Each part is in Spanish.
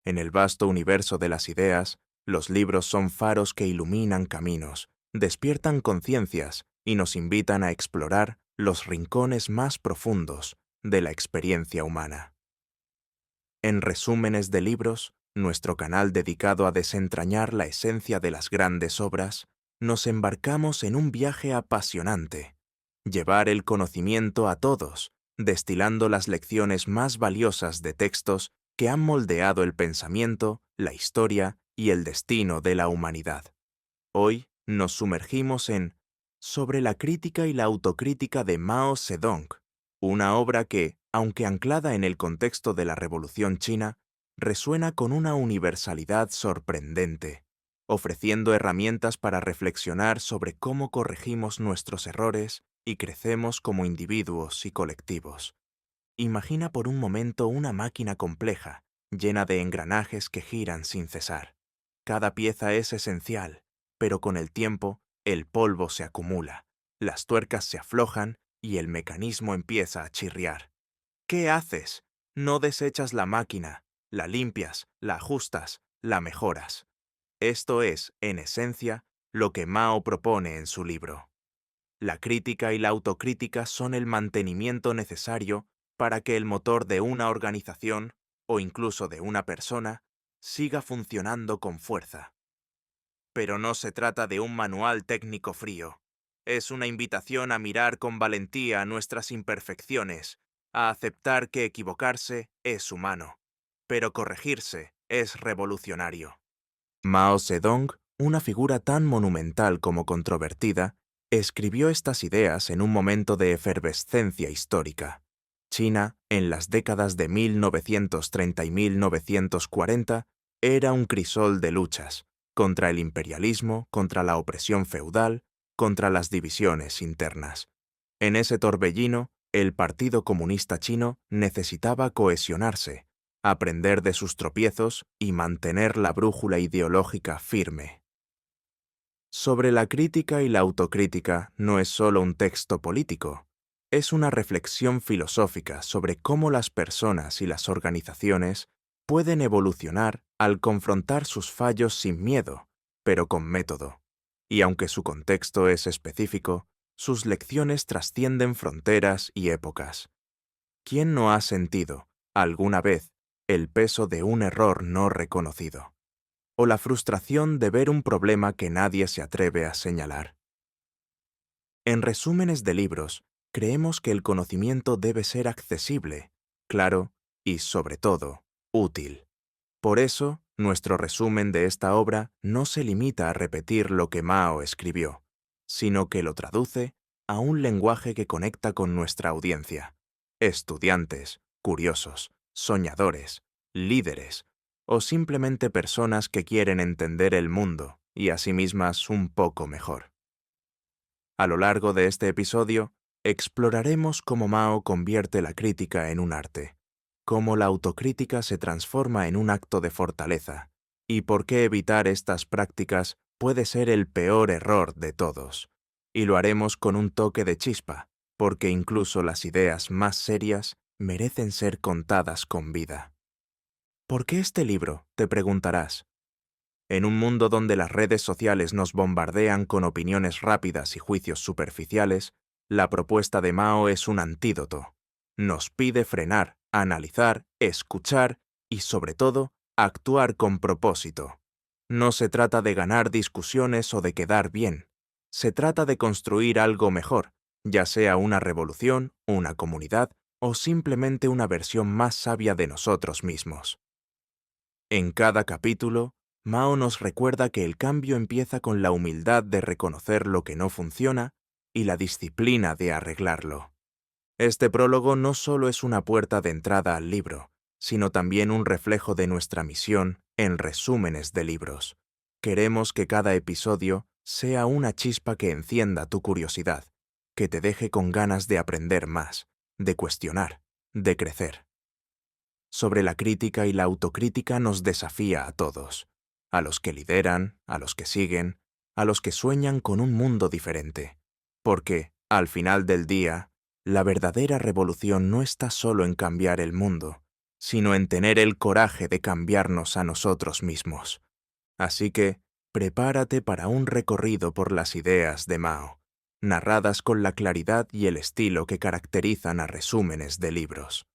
En el vasto universo de las ideas, los libros son faros que iluminan caminos, despiertan conciencias y nos invitan a explorar los rincones más profundos de la experiencia humana. En Resúmenes de Libros, nuestro canal dedicado a desentrañar la esencia de las grandes obras, nos embarcamos en un viaje apasionante. Llevar el conocimiento a todos, destilando las lecciones más valiosas de textos que han moldeado el pensamiento, la historia y el destino de la humanidad. Hoy nos sumergimos en Sobre la crítica y la autocrítica de Mao Zedong, una obra que, aunque anclada en el contexto de la Revolución China, resuena con una universalidad sorprendente, ofreciendo herramientas para reflexionar sobre cómo corregimos nuestros errores y crecemos como individuos y colectivos. Imagina por un momento una máquina compleja, llena de engranajes que giran sin cesar. Cada pieza es esencial, pero con el tiempo, el polvo se acumula, las tuercas se aflojan y el mecanismo empieza a chirriar. ¿Qué haces? No desechas la máquina, la limpias, la ajustas, la mejoras. Esto es, en esencia, lo que Mao propone en su libro. La crítica y la autocrítica son el mantenimiento necesario para que el motor de una organización, o incluso de una persona, siga funcionando con fuerza. Pero no se trata de un manual técnico frío. Es una invitación a mirar con valentía nuestras imperfecciones, a aceptar que equivocarse es humano, pero corregirse es revolucionario. Mao Zedong, una figura tan monumental como controvertida, escribió estas ideas en un momento de efervescencia histórica. China, en las décadas de 1930 y 1940, era un crisol de luchas, contra el imperialismo, contra la opresión feudal, contra las divisiones internas. En ese torbellino, el Partido Comunista Chino necesitaba cohesionarse, aprender de sus tropiezos y mantener la brújula ideológica firme. Sobre la crítica y la autocrítica no es solo un texto político, es una reflexión filosófica sobre cómo las personas y las organizaciones pueden evolucionar al confrontar sus fallos sin miedo, pero con método. Y aunque su contexto es específico, sus lecciones trascienden fronteras y épocas. ¿Quién no ha sentido, alguna vez, el peso de un error no reconocido? O la frustración de ver un problema que nadie se atreve a señalar. En Resúmenes de Libros, creemos que el conocimiento debe ser accesible, claro y, sobre todo, útil. Por eso, nuestro resumen de esta obra no se limita a repetir lo que Mao escribió, sino que lo traduce a un lenguaje que conecta con nuestra audiencia. Estudiantes, curiosos, soñadores, líderes o simplemente personas que quieren entender el mundo y a sí mismas un poco mejor. A lo largo de este episodio, exploraremos cómo Mao convierte la crítica en un arte, cómo la autocrítica se transforma en un acto de fortaleza, y por qué evitar estas prácticas puede ser el peor error de todos. Y lo haremos con un toque de chispa, porque incluso las ideas más serias merecen ser contadas con vida. ¿Por qué este libro?, te preguntarás. En un mundo donde las redes sociales nos bombardean con opiniones rápidas y juicios superficiales, la propuesta de Mao es un antídoto. Nos pide frenar, analizar, escuchar y, sobre todo, actuar con propósito. No se trata de ganar discusiones o de quedar bien. Se trata de construir algo mejor, ya sea una revolución, una comunidad o simplemente una versión más sabia de nosotros mismos. En cada capítulo, Mao nos recuerda que el cambio empieza con la humildad de reconocer lo que no funciona y la disciplina de arreglarlo. Este prólogo no solo es una puerta de entrada al libro, sino también un reflejo de nuestra misión en Resúmenes de Libros. Queremos que cada episodio sea una chispa que encienda tu curiosidad, que te deje con ganas de aprender más, de cuestionar, de crecer. Sobre la crítica y la autocrítica nos desafía a todos, a los que lideran, a los que siguen, a los que sueñan con un mundo diferente. Porque, al final del día, la verdadera revolución no está solo en cambiar el mundo, sino en tener el coraje de cambiarnos a nosotros mismos. Así que, prepárate para un recorrido por las ideas de Mao, narradas con la claridad y el estilo que caracterizan a resúmenes de libros.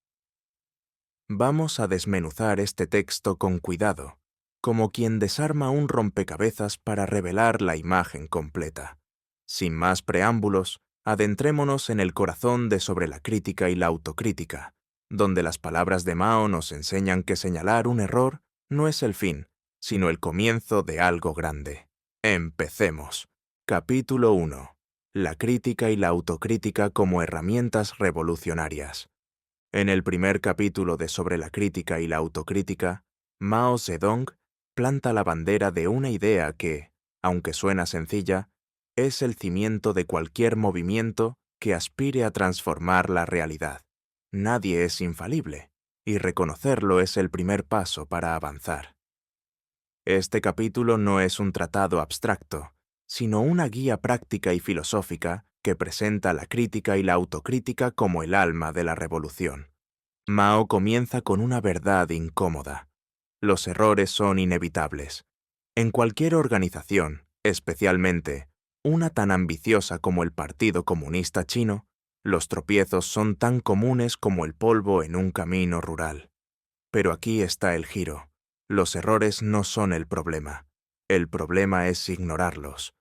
Vamos a desmenuzar este texto con cuidado, como quien desarma un rompecabezas para revelar la imagen completa. Sin más preámbulos, adentrémonos en el corazón de Sobre la crítica y la autocrítica, donde las palabras de Mao nos enseñan que señalar un error no es el fin, sino el comienzo de algo grande. Empecemos. Capítulo 1. La crítica y la autocrítica como herramientas revolucionarias. En el primer capítulo de Sobre la crítica y la autocrítica, Mao Zedong planta la bandera de una idea que, aunque suena sencilla, es el cimiento de cualquier movimiento que aspire a transformar la realidad. Nadie es infalible, y reconocerlo es el primer paso para avanzar. Este capítulo no es un tratado abstracto, sino una guía práctica y filosófica que presenta la crítica y la autocrítica como el alma de la revolución. Mao comienza con una verdad incómoda. Los errores son inevitables. En cualquier organización, especialmente una tan ambiciosa como el Partido Comunista Chino, los tropiezos son tan comunes como el polvo en un camino rural. Pero aquí está el giro. Los errores no son el problema. El problema es ignorarlos.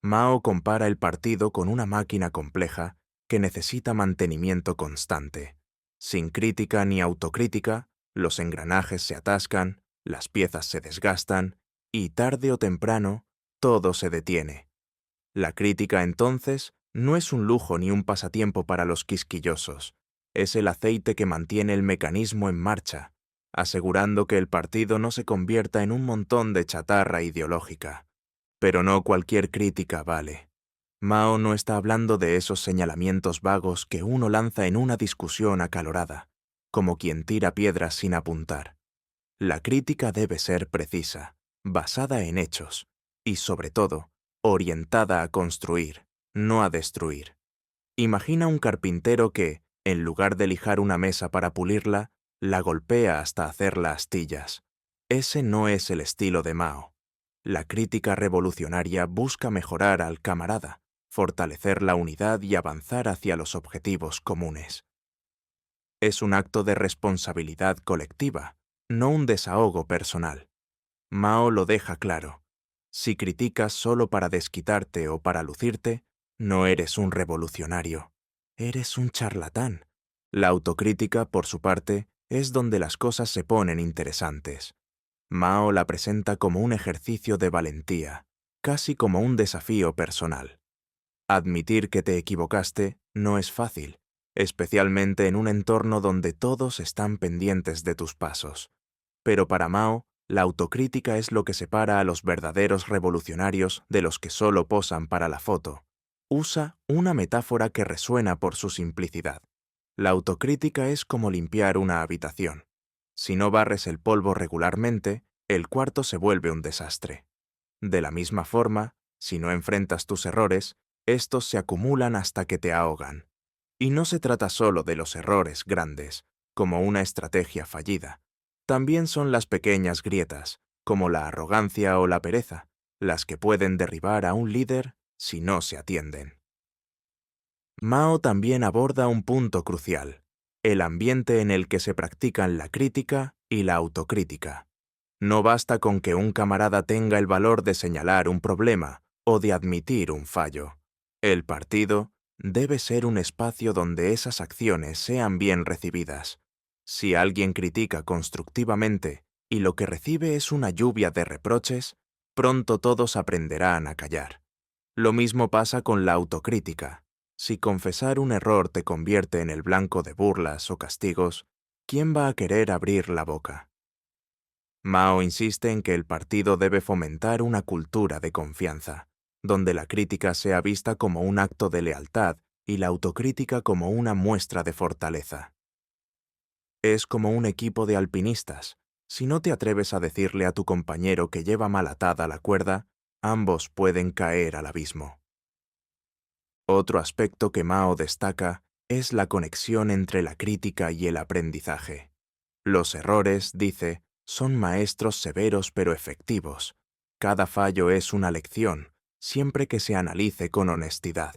Mao compara el partido con una máquina compleja que necesita mantenimiento constante. Sin crítica ni autocrítica, los engranajes se atascan, las piezas se desgastan y tarde o temprano todo se detiene. La crítica, entonces, no es un lujo ni un pasatiempo para los quisquillosos. Es el aceite que mantiene el mecanismo en marcha, asegurando que el partido no se convierta en un montón de chatarra ideológica. Pero no cualquier crítica vale. Mao no está hablando de esos señalamientos vagos que uno lanza en una discusión acalorada, como quien tira piedras sin apuntar. La crítica debe ser precisa, basada en hechos, y sobre todo, orientada a construir, no a destruir. Imagina un carpintero que, en lugar de lijar una mesa para pulirla, la golpea hasta hacerla astillas. Ese no es el estilo de Mao. La crítica revolucionaria busca mejorar al camarada, fortalecer la unidad y avanzar hacia los objetivos comunes. Es un acto de responsabilidad colectiva, no un desahogo personal. Mao lo deja claro. Si criticas solo para desquitarte o para lucirte, no eres un revolucionario. Eres un charlatán. La autocrítica, por su parte, es donde las cosas se ponen interesantes. Mao la presenta como un ejercicio de valentía, casi como un desafío personal. Admitir que te equivocaste no es fácil, especialmente en un entorno donde todos están pendientes de tus pasos. Pero para Mao, la autocrítica es lo que separa a los verdaderos revolucionarios de los que solo posan para la foto. Usa una metáfora que resuena por su simplicidad. La autocrítica es como limpiar una habitación. Si no barres el polvo regularmente, el cuarto se vuelve un desastre. De la misma forma, si no enfrentas tus errores, estos se acumulan hasta que te ahogan. Y no se trata solo de los errores grandes, como una estrategia fallida. También son las pequeñas grietas, como la arrogancia o la pereza, las que pueden derribar a un líder si no se atienden. Mao también aborda un punto crucial: el ambiente en el que se practican la crítica y la autocrítica. No basta con que un camarada tenga el valor de señalar un problema o de admitir un fallo. El partido debe ser un espacio donde esas acciones sean bien recibidas. Si alguien critica constructivamente y lo que recibe es una lluvia de reproches, pronto todos aprenderán a callar. Lo mismo pasa con la autocrítica. Si confesar un error te convierte en el blanco de burlas o castigos, ¿quién va a querer abrir la boca? Mao insiste en que el partido debe fomentar una cultura de confianza, donde la crítica sea vista como un acto de lealtad y la autocrítica como una muestra de fortaleza. Es como un equipo de alpinistas. Si no te atreves a decirle a tu compañero que lleva mal atada la cuerda, ambos pueden caer al abismo. Otro aspecto que Mao destaca es la conexión entre la crítica y el aprendizaje. Los errores, dice, son maestros severos pero efectivos. Cada fallo es una lección, siempre que se analice con honestidad.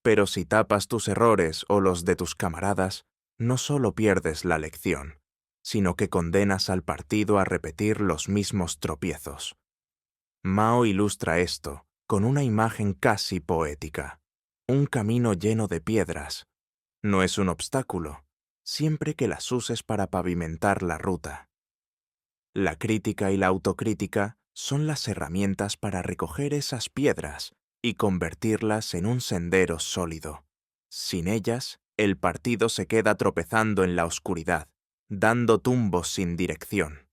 Pero si tapas tus errores o los de tus camaradas, no solo pierdes la lección, sino que condenas al partido a repetir los mismos tropiezos. Mao ilustra esto con una imagen casi poética. Un camino lleno de piedras. No es un obstáculo, siempre que las uses para pavimentar la ruta. La crítica y la autocrítica son las herramientas para recoger esas piedras y convertirlas en un sendero sólido. Sin ellas, el partido se queda tropezando en la oscuridad, dando tumbos sin dirección.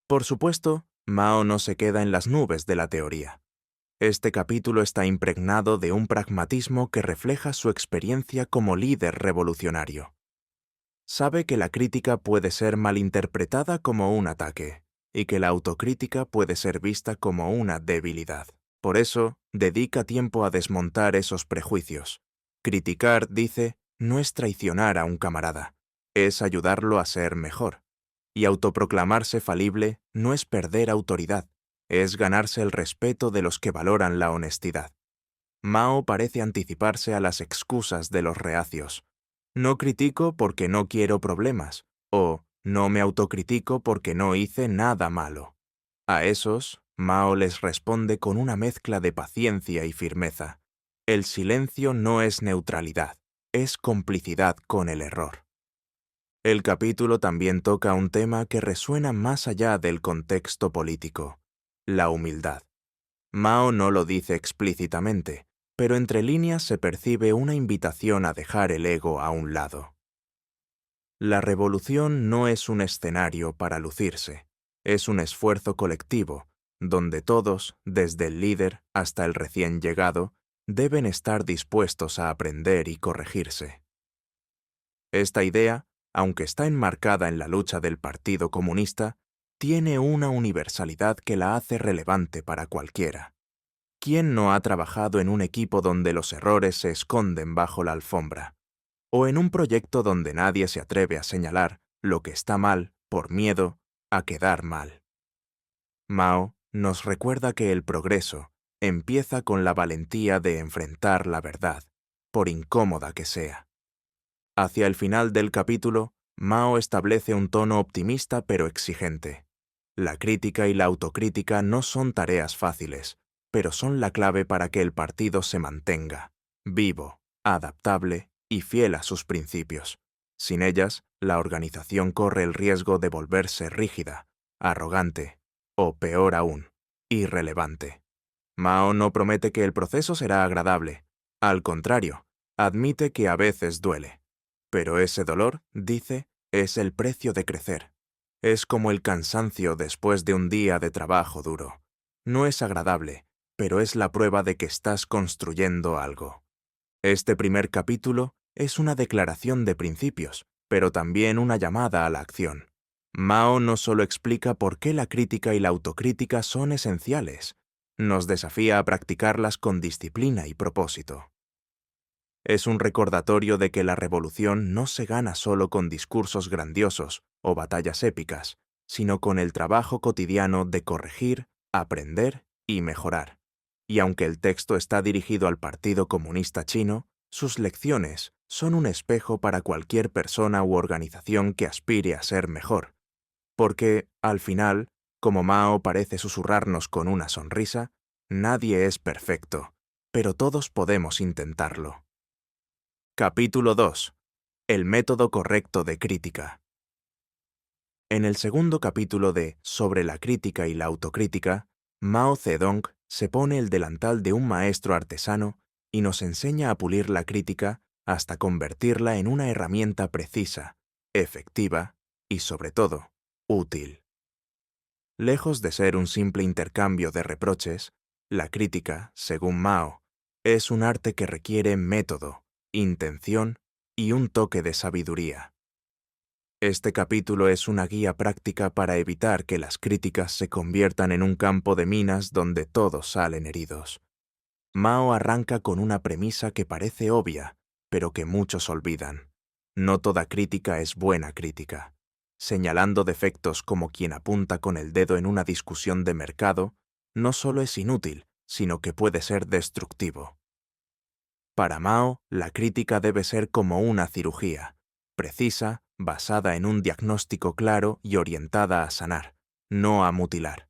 Por supuesto, Mao no se queda en las nubes de la teoría. Este capítulo está impregnado de un pragmatismo que refleja su experiencia como líder revolucionario. Sabe que la crítica puede ser malinterpretada como un ataque y que la autocrítica puede ser vista como una debilidad. Por eso, dedica tiempo a desmontar esos prejuicios. Criticar, dice, no es traicionar a un camarada, es ayudarlo a ser mejor. Y autoproclamarse falible no es perder autoridad, es ganarse el respeto de los que valoran la honestidad. Mao parece anticiparse a las excusas de los reacios. No critico porque no quiero problemas, o no me autocritico porque no hice nada malo. A esos, Mao les responde con una mezcla de paciencia y firmeza. El silencio no es neutralidad, es complicidad con el error. El capítulo también toca un tema que resuena más allá del contexto político: la humildad. Mao no lo dice explícitamente, pero entre líneas se percibe una invitación a dejar el ego a un lado. La revolución no es un escenario para lucirse, es un esfuerzo colectivo, donde todos, desde el líder hasta el recién llegado, deben estar dispuestos a aprender y corregirse. Esta idea, aunque está enmarcada en la lucha del Partido Comunista, tiene una universalidad que la hace relevante para cualquiera. ¿Quién no ha trabajado en un equipo donde los errores se esconden bajo la alfombra? ¿O en un proyecto donde nadie se atreve a señalar lo que está mal por miedo a quedar mal? Mao nos recuerda que el progreso empieza con la valentía de enfrentar la verdad, por incómoda que sea. Hacia el final del capítulo, Mao establece un tono optimista pero exigente. La crítica y la autocrítica no son tareas fáciles, pero son la clave para que el partido se mantenga vivo, adaptable y fiel a sus principios. Sin ellas, la organización corre el riesgo de volverse rígida, arrogante o, peor aún, irrelevante. Mao no promete que el proceso será agradable. Al contrario, admite que a veces duele. Pero ese dolor, dice, es el precio de crecer. Es como el cansancio después de un día de trabajo duro. No es agradable, pero es la prueba de que estás construyendo algo. Este primer capítulo es una declaración de principios, pero también una llamada a la acción. Mao no solo explica por qué la crítica y la autocrítica son esenciales, nos desafía a practicarlas con disciplina y propósito. Es un recordatorio de que la revolución no se gana solo con discursos grandiosos o batallas épicas, sino con el trabajo cotidiano de corregir, aprender y mejorar. Y aunque el texto está dirigido al Partido Comunista Chino, sus lecciones son un espejo para cualquier persona u organización que aspire a ser mejor. Porque, al final, como Mao parece susurrarnos con una sonrisa, nadie es perfecto, pero todos podemos intentarlo. Capítulo 2. El método correcto de crítica. En el segundo capítulo de Sobre la crítica y la autocrítica, Mao Zedong se pone el delantal de un maestro artesano y nos enseña a pulir la crítica hasta convertirla en una herramienta precisa, efectiva y, sobre todo, útil. Lejos de ser un simple intercambio de reproches, la crítica, según Mao, es un arte que requiere método, intención y un toque de sabiduría. Este capítulo es una guía práctica para evitar que las críticas se conviertan en un campo de minas donde todos salen heridos. Mao arranca con una premisa que parece obvia, pero que muchos olvidan. No toda crítica es buena crítica. señalando defectos como quien apunta con el dedo en una discusión de mercado, no solo es inútil, sino que puede ser destructivo. Para Mao, la crítica debe ser como una cirugía, precisa, basada en un diagnóstico claro y orientada a sanar, no a mutilar.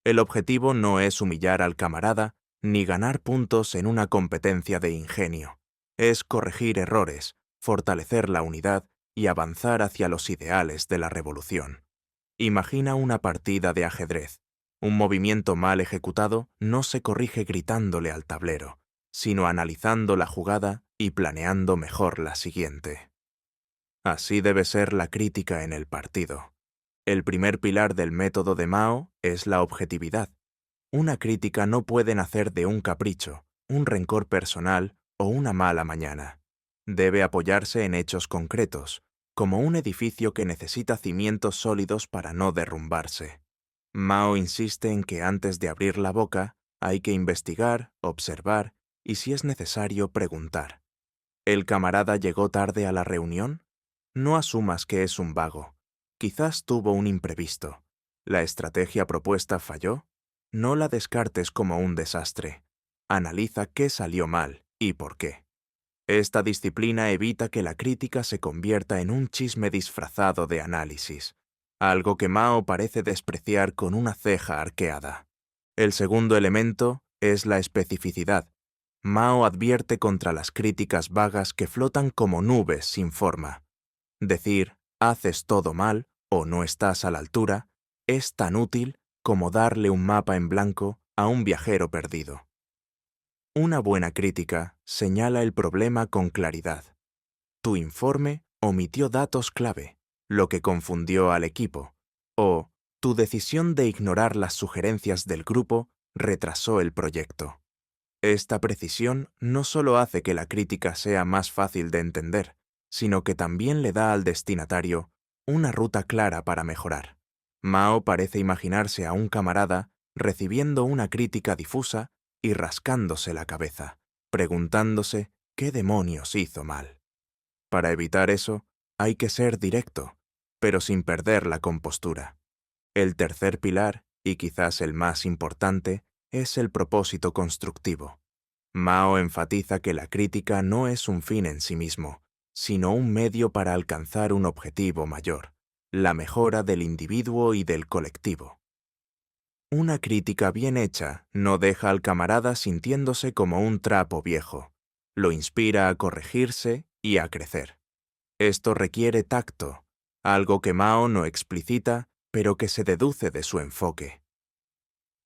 El objetivo no es humillar al camarada ni ganar puntos en una competencia de ingenio. Es corregir errores, fortalecer la unidad y avanzar hacia los ideales de la revolución. Imagina una partida de ajedrez. Un movimiento mal ejecutado no se corrige gritándole al tablero, sino analizando la jugada y planeando mejor la siguiente. Así debe ser la crítica en el partido. El primer pilar del método de Mao es la objetividad. Una crítica no puede nacer de un capricho, un rencor personal o una mala mañana. Debe apoyarse en hechos concretos, como un edificio que necesita cimientos sólidos para no derrumbarse. Mao insiste en que antes de abrir la boca hay que investigar, observar y, si es necesario, preguntar. ¿El camarada llegó tarde a la reunión? No asumas que es un vago. Quizás tuvo un imprevisto. ¿La estrategia propuesta falló? No la descartes como un desastre. Analiza qué salió mal y por qué. Esta disciplina evita que la crítica se convierta en un chisme disfrazado de análisis, algo que Mao parece despreciar con una ceja arqueada. El segundo elemento es la especificidad. Mao advierte contra las críticas vagas que flotan como nubes sin forma. Decir, haces todo mal o no estás a la altura, es tan útil como darle un mapa en blanco a un viajero perdido. Una buena crítica señala el problema con claridad. Tu informe omitió datos clave, lo que confundió al equipo, o tu decisión de ignorar las sugerencias del grupo retrasó el proyecto. Esta precisión no solo hace que la crítica sea más fácil de entender, sino que también le da al destinatario una ruta clara para mejorar. Mao parece imaginarse a un camarada recibiendo una crítica difusa y rascándose la cabeza, preguntándose qué demonios hizo mal. Para evitar eso, hay que ser directo, pero sin perder la compostura. El tercer pilar, y quizás el más importante, es el propósito constructivo. Mao enfatiza que la crítica no es un fin en sí mismo, sino un medio para alcanzar un objetivo mayor, la mejora del individuo y del colectivo. Una crítica bien hecha no deja al camarada sintiéndose como un trapo viejo, lo inspira a corregirse y a crecer. Esto requiere tacto, algo que Mao no explicita, pero que se deduce de su enfoque.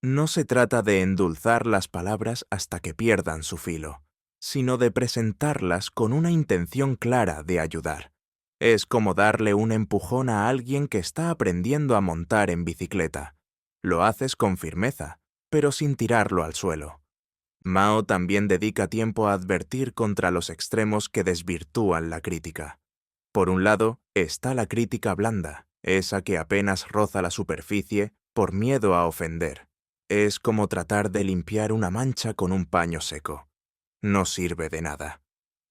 No se trata de endulzar las palabras hasta que pierdan su filo, sino de presentarlas con una intención clara de ayudar. Es como darle un empujón a alguien que está aprendiendo a montar en bicicleta. Lo haces con firmeza, pero sin tirarlo al suelo. Mao también dedica tiempo a advertir contra los extremos que desvirtúan la crítica. Por un lado, está la crítica blanda, esa que apenas roza la superficie por miedo a ofender. Es como tratar de limpiar una mancha con un paño seco. No sirve de nada.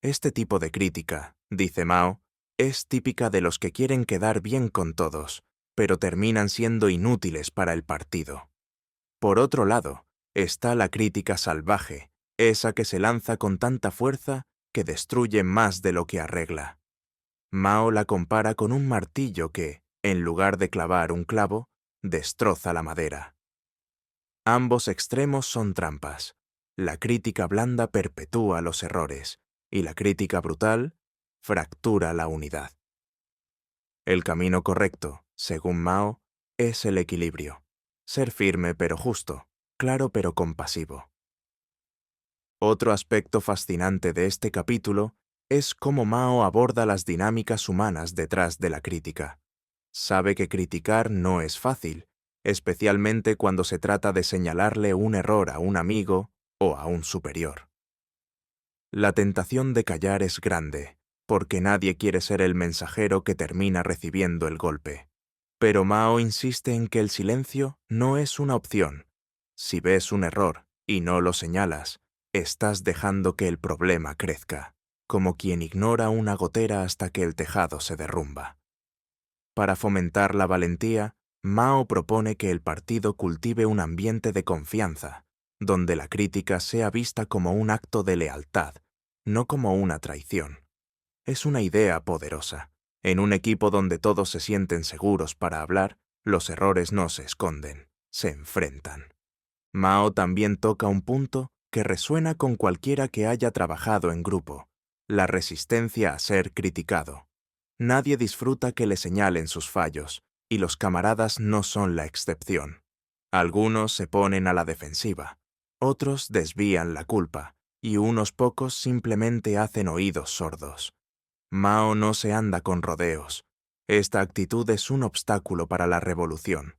Este tipo de crítica, dice Mao, es típica de los que quieren quedar bien con todos, pero terminan siendo inútiles para el partido. Por otro lado, está la crítica salvaje, esa que se lanza con tanta fuerza que destruye más de lo que arregla. Mao la compara con un martillo que, en lugar de clavar un clavo, destroza la madera. Ambos extremos son trampas. La crítica blanda perpetúa los errores, y la crítica brutal fractura la unidad. El camino correcto, según Mao, es el equilibrio. Ser firme pero justo, claro pero compasivo. Otro aspecto fascinante de este capítulo es cómo Mao aborda las dinámicas humanas detrás de la crítica. Sabe que criticar no es fácil, especialmente cuando se trata de señalarle un error a un amigo o a un superior. La tentación de callar es grande, porque nadie quiere ser el mensajero que termina recibiendo el golpe. Pero Mao insiste en que el silencio no es una opción. Si ves un error y no lo señalas, estás dejando que el problema crezca, como quien ignora una gotera hasta que el tejado se derrumba. Para fomentar la valentía, Mao propone que el partido cultive un ambiente de confianza, donde la crítica sea vista como un acto de lealtad, no como una traición. Es una idea poderosa. En un equipo donde todos se sienten seguros para hablar, los errores no se esconden, se enfrentan. Mao también toca un punto que resuena con cualquiera que haya trabajado en grupo: la resistencia a ser criticado. Nadie disfruta que le señalen sus fallos, y los camaradas no son la excepción. Algunos se ponen a la defensiva, otros desvían la culpa, y unos pocos simplemente hacen oídos sordos. Mao no se anda con rodeos. Esta actitud es un obstáculo para la revolución.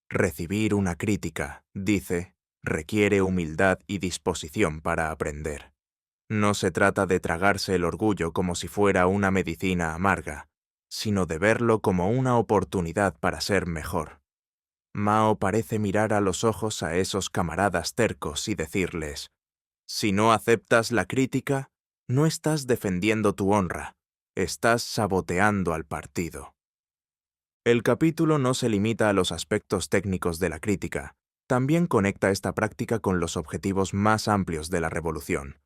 Recibir una crítica, dice, requiere humildad y disposición para aprender. No se trata de tragarse el orgullo como si fuera una medicina amarga, sino de verlo como una oportunidad para ser mejor. Mao parece mirar a los ojos a esos camaradas tercos y decirles: si no aceptas la crítica, no estás defendiendo tu honra, estás saboteando al partido. El capítulo no se limita a los aspectos técnicos de la crítica, también conecta esta práctica con los objetivos más amplios de la revolución.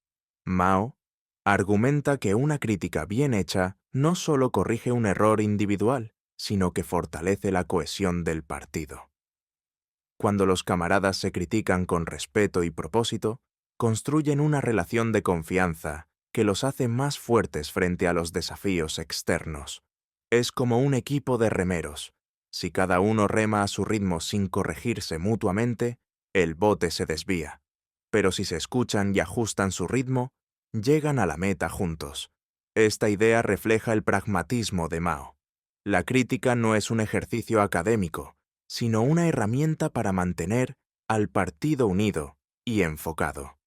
Mao argumenta que una crítica bien hecha no solo corrige un error individual, sino que fortalece la cohesión del partido. Cuando los camaradas se critican con respeto y propósito, construyen una relación de confianza que los hace más fuertes frente a los desafíos externos. Es como un equipo de remeros. Si cada uno rema a su ritmo sin corregirse mutuamente, el bote se desvía. Pero si se escuchan y ajustan su ritmo, llegan a la meta juntos. Esta idea refleja el pragmatismo de Mao. La crítica no es un ejercicio académico, sino una herramienta para mantener al partido unido y enfocado.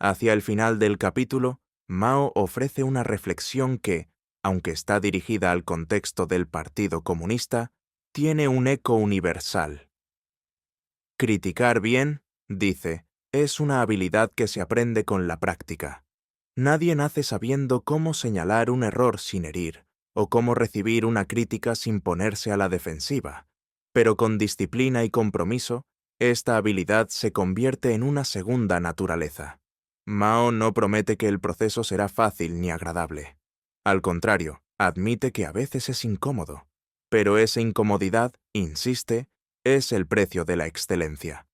Hacia el final del capítulo, Mao ofrece una reflexión que, aunque está dirigida al contexto del Partido Comunista, tiene un eco universal. Criticar bien, dice, es una habilidad que se aprende con la práctica. Nadie nace sabiendo cómo señalar un error sin herir, o cómo recibir una crítica sin ponerse a la defensiva. Pero con disciplina y compromiso, esta habilidad se convierte en una segunda naturaleza. Mao no promete que el proceso será fácil ni agradable. Al contrario, admite que a veces es incómodo. Pero esa incomodidad, insiste, es el precio de la excelencia.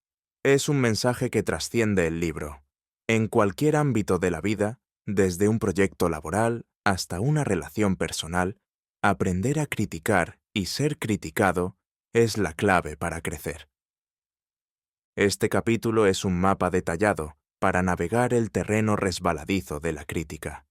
Es un mensaje que trasciende el libro. En cualquier ámbito de la vida, desde un proyecto laboral hasta una relación personal, aprender a criticar y ser criticado es la clave para crecer. Este capítulo es un mapa detallado para navegar el terreno resbaladizo de la crítica.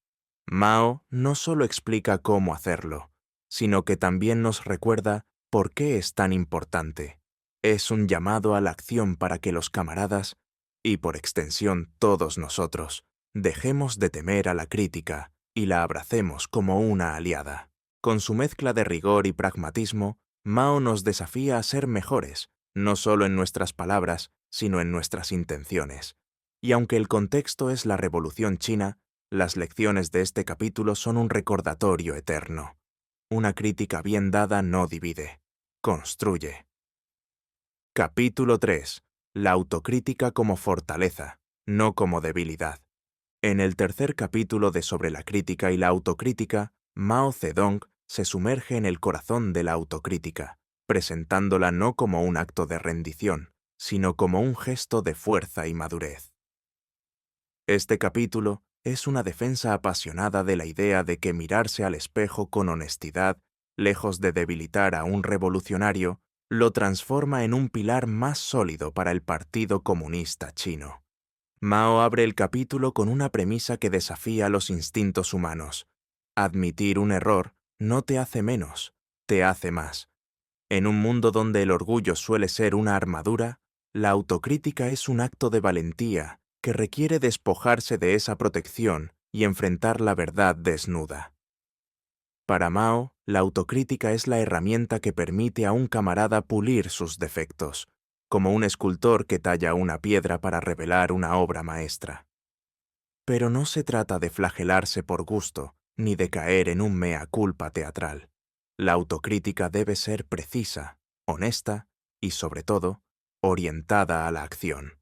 Mao no solo explica cómo hacerlo, sino que también nos recuerda por qué es tan importante. Es un llamado a la acción para que los camaradas, y por extensión todos nosotros, dejemos de temer a la crítica y la abracemos como una aliada. Con su mezcla de rigor y pragmatismo, Mao nos desafía a ser mejores, no solo en nuestras palabras, sino en nuestras intenciones. Y aunque el contexto es la Revolución China, las lecciones de este capítulo son un recordatorio eterno. Una crítica bien dada no divide, construye. Capítulo 3. La autocrítica como fortaleza, no como debilidad. En el tercer capítulo de Sobre la crítica y la autocrítica, Mao Zedong se sumerge en el corazón de la autocrítica, presentándola no como un acto de rendición, sino como un gesto de fuerza y madurez. Este capítulo es una defensa apasionada de la idea de que mirarse al espejo con honestidad, lejos de debilitar a un revolucionario, lo transforma en un pilar más sólido para el Partido Comunista Chino. Mao abre el capítulo con una premisa que desafía los instintos humanos. Admitir un error no te hace menos, te hace más. En un mundo donde el orgullo suele ser una armadura, la autocrítica es un acto de valentía que requiere despojarse de esa protección y enfrentar la verdad desnuda. Para Mao, la autocrítica es la herramienta que permite a un camarada pulir sus defectos, como un escultor que talla una piedra para revelar una obra maestra. Pero no se trata de flagelarse por gusto, ni de caer en un mea culpa teatral. La autocrítica debe ser precisa, honesta y, sobre todo, orientada a la acción.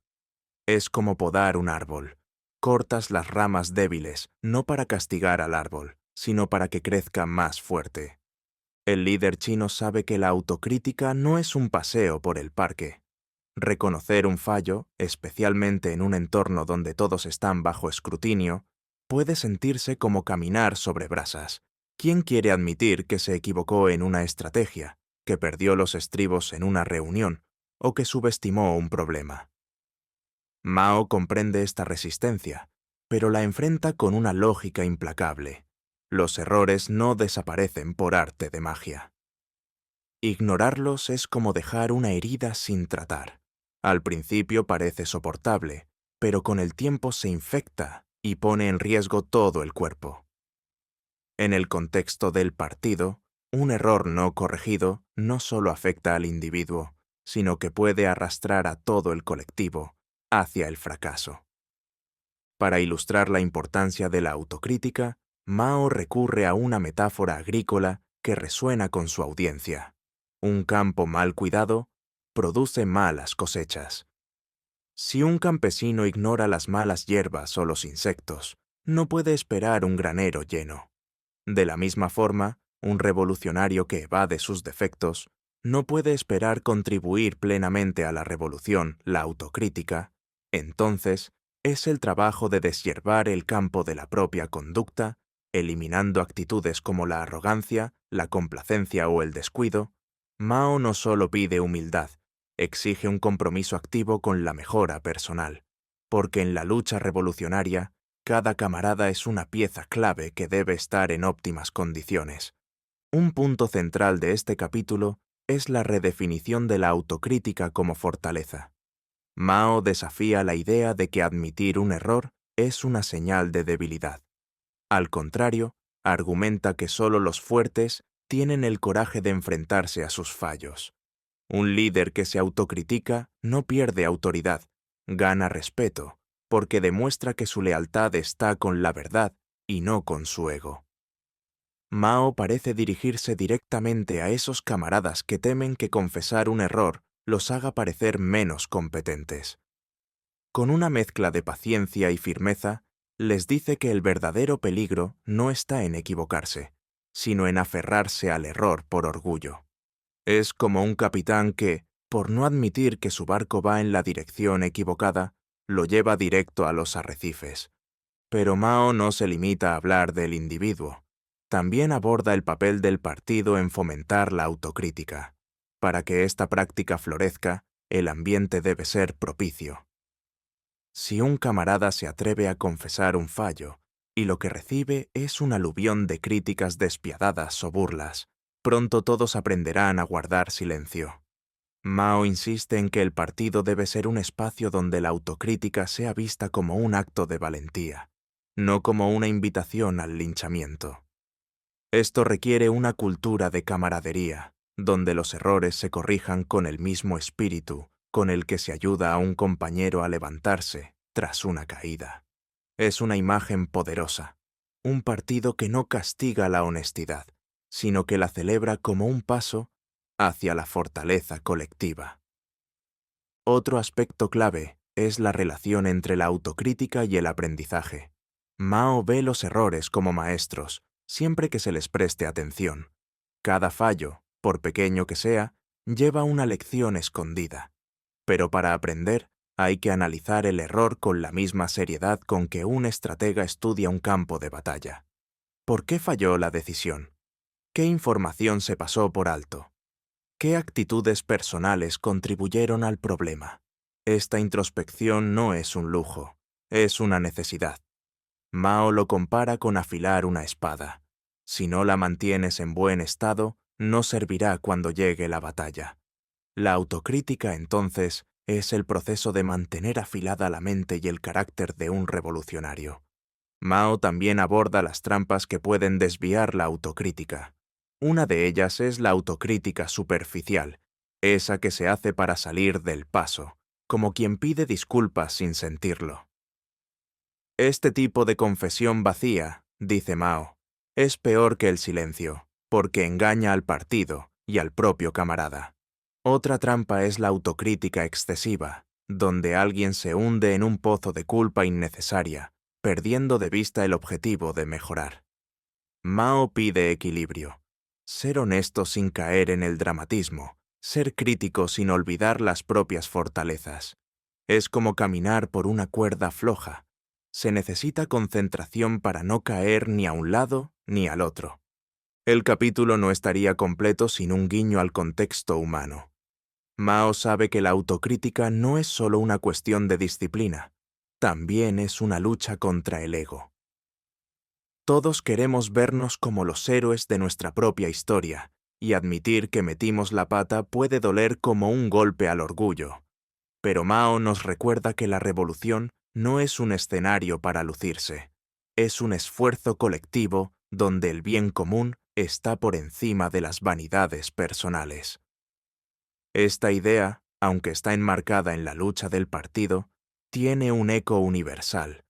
Es como podar un árbol. Cortas las ramas débiles, no para castigar al árbol, sino para que crezca más fuerte. El líder chino sabe que la autocrítica no es un paseo por el parque. Reconocer un fallo, especialmente en un entorno donde todos están bajo escrutinio, puede sentirse como caminar sobre brasas. ¿Quién quiere admitir que se equivocó en una estrategia, que perdió los estribos en una reunión o que subestimó un problema? Mao comprende esta resistencia, pero la enfrenta con una lógica implacable. Los errores no desaparecen por arte de magia. Ignorarlos es como dejar una herida sin tratar. Al principio parece soportable, pero con el tiempo se infecta y pone en riesgo todo el cuerpo. En el contexto del partido, un error no corregido no solo afecta al individuo, sino que puede arrastrar a todo el colectivo hacia el fracaso. Para ilustrar la importancia de la autocrítica, Mao recurre a una metáfora agrícola que resuena con su audiencia. Un campo mal cuidado produce malas cosechas. Si un campesino ignora las malas hierbas o los insectos, no puede esperar un granero lleno. De la misma forma, un revolucionario que evade sus defectos no puede esperar contribuir plenamente a la revolución, la autocrítica. Entonces, es el trabajo de deshiervar el campo de la propia conducta, eliminando actitudes como la arrogancia, la complacencia o el descuido. Mao no solo pide humildad, exige un compromiso activo con la mejora personal, porque en la lucha revolucionaria, cada camarada es una pieza clave que debe estar en óptimas condiciones. Un punto central de este capítulo es la redefinición de la autocrítica como fortaleza. Mao desafía la idea de que admitir un error es una señal de debilidad. Al contrario, argumenta que solo los fuertes tienen el coraje de enfrentarse a sus fallos. Un líder que se autocritica no pierde autoridad, gana respeto, porque demuestra que su lealtad está con la verdad y no con su ego. Mao parece dirigirse directamente a esos camaradas que temen que confesar un error los haga parecer menos competentes. Con una mezcla de paciencia y firmeza, les dice que el verdadero peligro no está en equivocarse, sino en aferrarse al error por orgullo. Es como un capitán que, por no admitir que su barco va en la dirección equivocada, lo lleva directo a los arrecifes. Pero Mao no se limita a hablar del individuo. También aborda el papel del partido en fomentar la autocrítica. Para que esta práctica florezca, el ambiente debe ser propicio. Si un camarada se atreve a confesar un fallo, y lo que recibe es un aluvión de críticas despiadadas o burlas, pronto todos aprenderán a guardar silencio. Mao insiste en que el partido debe ser un espacio donde la autocrítica sea vista como un acto de valentía, no como una invitación al linchamiento. Esto requiere una cultura de camaradería, donde los errores se corrijan con el mismo espíritu con el que se ayuda a un compañero a levantarse tras una caída. Es una imagen poderosa, un partido que no castiga la honestidad, sino que la celebra como un paso hacia la fortaleza colectiva. Otro aspecto clave es la relación entre la autocrítica y el aprendizaje. Mao ve los errores como maestros, siempre que se les preste atención. Cada fallo, por pequeño que sea, lleva una lección escondida. Pero para aprender, hay que analizar el error con la misma seriedad con que un estratega estudia un campo de batalla. ¿Por qué falló la decisión? ¿Qué información se pasó por alto? ¿Qué actitudes personales contribuyeron al problema? Esta introspección no es un lujo, es una necesidad. Mao lo compara con afilar una espada. Si no la mantienes en buen estado, no servirá cuando llegue la batalla. La autocrítica, entonces, es el proceso de mantener afilada la mente y el carácter de un revolucionario. Mao también aborda las trampas que pueden desviar la autocrítica. Una de ellas es la autocrítica superficial, esa que se hace para salir del paso, como quien pide disculpas sin sentirlo. Este tipo de confesión vacía, dice Mao, es peor que el silencio. porque engaña al partido y al propio camarada. Otra trampa es la autocrítica excesiva, donde alguien se hunde en un pozo de culpa innecesaria, perdiendo de vista el objetivo de mejorar. Mao pide equilibrio. Ser honesto sin caer en el dramatismo, ser crítico sin olvidar las propias fortalezas. Es como caminar por una cuerda floja. Se necesita concentración para no caer ni a un lado ni al otro. El capítulo no estaría completo sin un guiño al contexto humano. Mao sabe que la autocrítica no es solo una cuestión de disciplina, también es una lucha contra el ego. Todos queremos vernos como los héroes de nuestra propia historia, y admitir que metimos la pata puede doler como un golpe al orgullo. Pero Mao nos recuerda que la revolución no es un escenario para lucirse, es un esfuerzo colectivo donde el bien común está por encima de las vanidades personales. Esta idea, aunque está enmarcada en la lucha del partido, tiene un eco universal.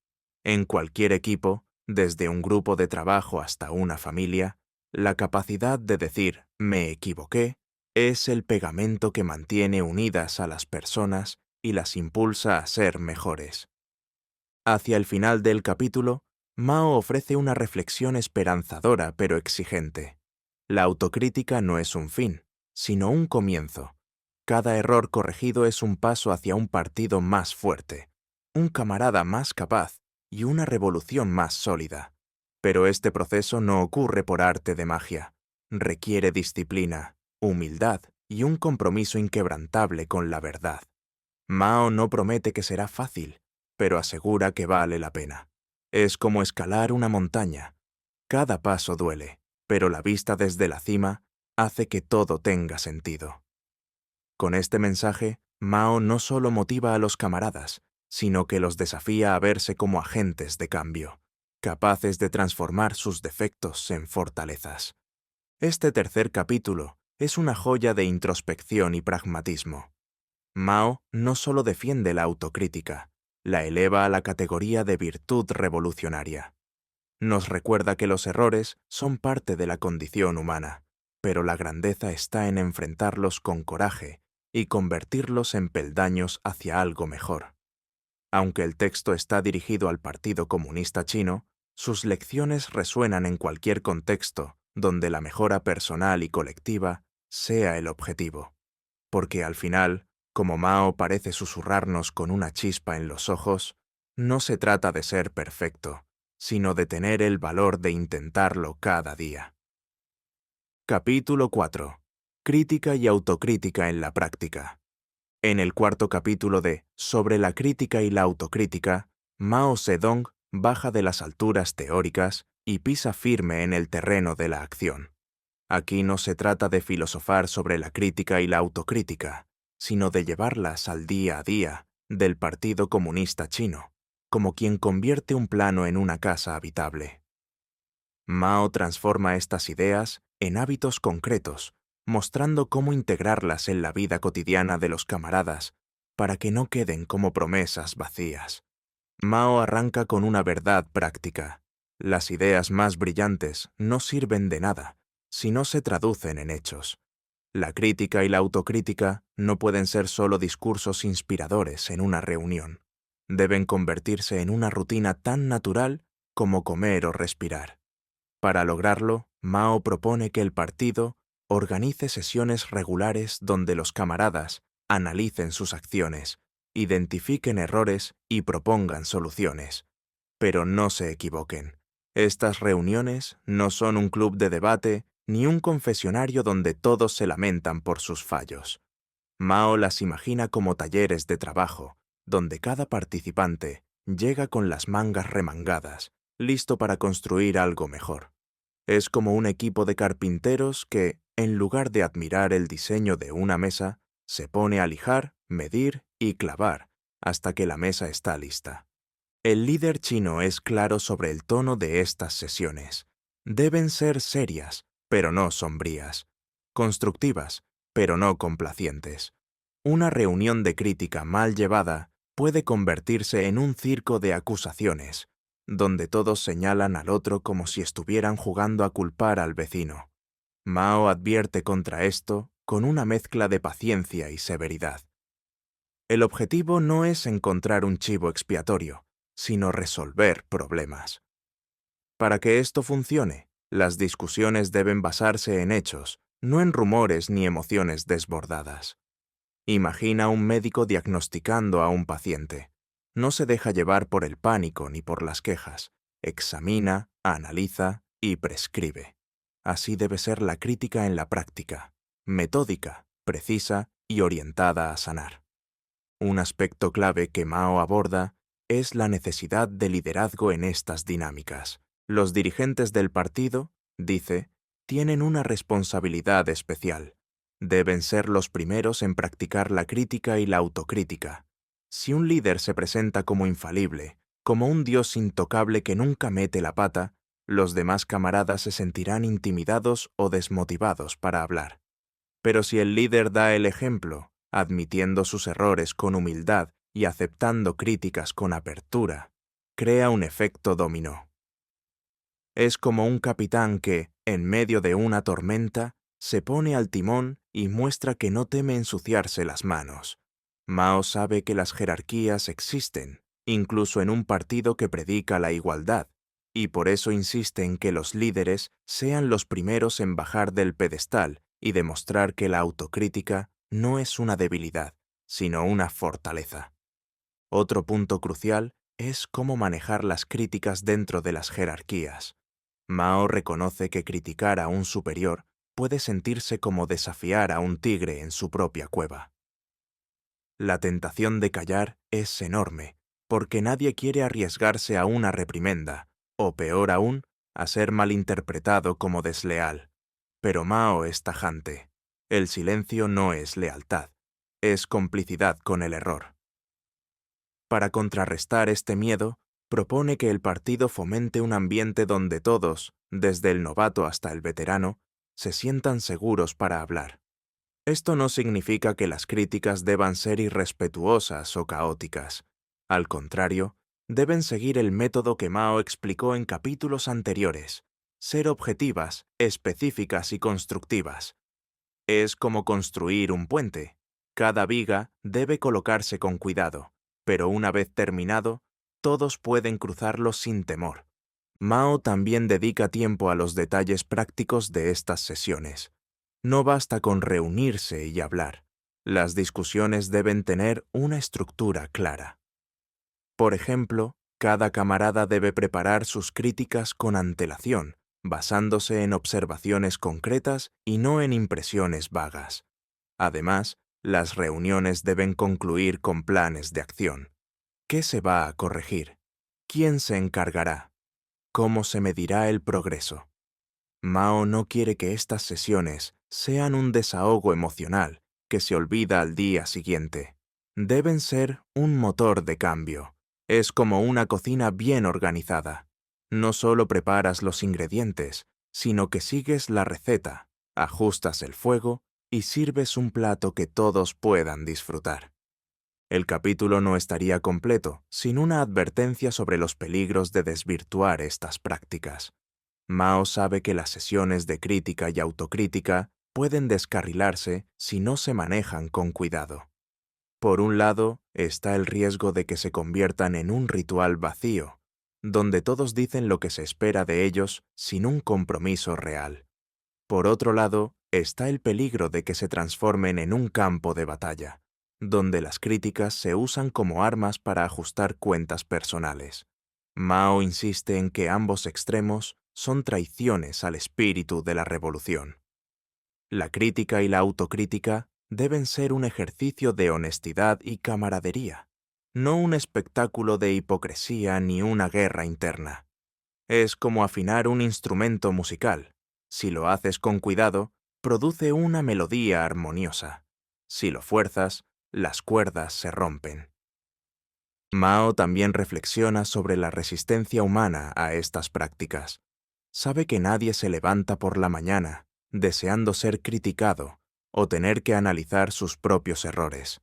En cualquier equipo, desde un grupo de trabajo hasta una familia, la capacidad de decir «me equivoqué» es el pegamento que mantiene unidas a las personas y las impulsa a ser mejores. Hacia el final del capítulo, Mao ofrece una reflexión esperanzadora pero exigente. La autocrítica no es un fin, sino un comienzo. Cada error corregido es un paso hacia un partido más fuerte, un camarada más capaz y una revolución más sólida. Pero este proceso no ocurre por arte de magia. Requiere disciplina, humildad y un compromiso inquebrantable con la verdad. Mao no promete que será fácil, pero asegura que vale la pena. Es como escalar una montaña. Cada paso duele, pero la vista desde la cima hace que todo tenga sentido. Con este mensaje, Mao no solo motiva a los camaradas, sino que los desafía a verse como agentes de cambio, capaces de transformar sus defectos en fortalezas. Este tercer capítulo es una joya de introspección y pragmatismo. Mao no solo defiende la autocrítica, la eleva a la categoría de virtud revolucionaria. Nos recuerda que los errores son parte de la condición humana, pero la grandeza está en enfrentarlos con coraje y convertirlos en peldaños hacia algo mejor. Aunque el texto está dirigido al Partido Comunista Chino, sus lecciones resuenan en cualquier contexto donde la mejora personal y colectiva sea el objetivo. Porque al final, como Mao parece susurrarnos con una chispa en los ojos, no se trata de ser perfecto, sino de tener el valor de intentarlo cada día. Capítulo 4. Crítica y autocrítica en la práctica. En el cuarto capítulo de Sobre la crítica y la autocrítica, Mao Zedong baja de las alturas teóricas y pisa firme en el terreno de la acción. Aquí no se trata de filosofar sobre la crítica y la autocrítica, sino de llevarlas al día a día del Partido Comunista Chino, como quien convierte un plano en una casa habitable. Mao transforma estas ideas en hábitos concretos, mostrando cómo integrarlas en la vida cotidiana de los camaradas para que no queden como promesas vacías. Mao arranca con una verdad práctica. Las ideas más brillantes no sirven de nada si no se traducen en hechos. La crítica y la autocrítica no pueden ser solo discursos inspiradores en una reunión. Deben convertirse en una rutina tan natural como comer o respirar. Para lograrlo, Mao propone que el partido organice sesiones regulares donde los camaradas analicen sus acciones, identifiquen errores y propongan soluciones. Pero no se equivoquen. Estas reuniones no son un club de debate ni un confesionario donde todos se lamentan por sus fallos. Mao las imagina como talleres de trabajo, donde cada participante llega con las mangas remangadas, listo para construir algo mejor. Es como un equipo de carpinteros que, en lugar de admirar el diseño de una mesa, se pone a lijar, medir y clavar hasta que la mesa está lista. El líder chino es claro sobre el tono de estas sesiones. Deben ser serias, pero no sombrías. Constructivas, pero no complacientes. Una reunión de crítica mal llevada puede convertirse en un circo de acusaciones, donde todos señalan al otro como si estuvieran jugando a culpar al vecino. Mao advierte contra esto con una mezcla de paciencia y severidad. El objetivo no es encontrar un chivo expiatorio, sino resolver problemas. Para que esto funcione, las discusiones deben basarse en hechos, no en rumores ni emociones desbordadas. Imagina un médico diagnosticando a un paciente. No se deja llevar por el pánico ni por las quejas. Examina, analiza y prescribe. Así debe ser la crítica en la práctica, metódica, precisa y orientada a sanar. Un aspecto clave que Mao aborda es la necesidad de liderazgo en estas dinámicas. Los dirigentes del partido, dice, tienen una responsabilidad especial. Deben ser los primeros en practicar la crítica y la autocrítica. Si un líder se presenta como infalible, como un dios intocable que nunca mete la pata, los demás camaradas se sentirán intimidados o desmotivados para hablar. Pero si el líder da el ejemplo, admitiendo sus errores con humildad y aceptando críticas con apertura, crea un efecto dominó. Es como un capitán que, en medio de una tormenta, se pone al timón y muestra que no teme ensuciarse las manos. Mao sabe que las jerarquías existen, incluso en un partido que predica la igualdad, y por eso insiste en que los líderes sean los primeros en bajar del pedestal y demostrar que la autocrítica no es una debilidad, sino una fortaleza. Otro punto crucial es cómo manejar las críticas dentro de las jerarquías. Mao reconoce que criticar a un superior puede sentirse como desafiar a un tigre en su propia cueva. La tentación de callar es enorme, porque nadie quiere arriesgarse a una reprimenda, o peor aún, a ser malinterpretado como desleal. Pero Mao es tajante. El silencio no es lealtad, es complicidad con el error. Para contrarrestar este miedo, propone que el partido fomente un ambiente donde todos, desde el novato hasta el veterano, se sientan seguros para hablar. Esto no significa que las críticas deban ser irrespetuosas o caóticas. Al contrario, deben seguir el método que Mao explicó en capítulos anteriores: ser objetivas, específicas y constructivas. Es como construir un puente. Cada viga debe colocarse con cuidado, pero una vez terminado, todos pueden cruzarlo sin temor. Mao también dedica tiempo a los detalles prácticos de estas sesiones. No basta con reunirse y hablar. Las discusiones deben tener una estructura clara. Por ejemplo, cada camarada debe preparar sus críticas con antelación, basándose en observaciones concretas y no en impresiones vagas. Además, las reuniones deben concluir con planes de acción. ¿Qué se va a corregir? ¿Quién se encargará? ¿Cómo se medirá el progreso? Mao no quiere que estas sesiones sean un desahogo emocional que se olvida al día siguiente. Deben ser un motor de cambio. Es como una cocina bien organizada. No solo preparas los ingredientes, sino que sigues la receta, ajustas el fuego y sirves un plato que todos puedan disfrutar. El capítulo no estaría completo sin una advertencia sobre los peligros de desvirtuar estas prácticas. Mao sabe que las sesiones de crítica y autocrítica pueden descarrilarse si no se manejan con cuidado. Por un lado, está el riesgo de que se conviertan en un ritual vacío, donde todos dicen lo que se espera de ellos sin un compromiso real. Por otro lado, está el peligro de que se transformen en un campo de batalla, donde las críticas se usan como armas para ajustar cuentas personales. Mao insiste en que ambos extremos son traiciones al espíritu de la revolución. La crítica y la autocrítica deben ser un ejercicio de honestidad y camaradería, no un espectáculo de hipocresía ni una guerra interna. Es como afinar un instrumento musical. Si lo haces con cuidado, produce una melodía armoniosa. Si lo fuerzas, las cuerdas se rompen. Mao también reflexiona sobre la resistencia humana a estas prácticas. Sabe que nadie se levanta por la mañana deseando ser criticado o tener que analizar sus propios errores.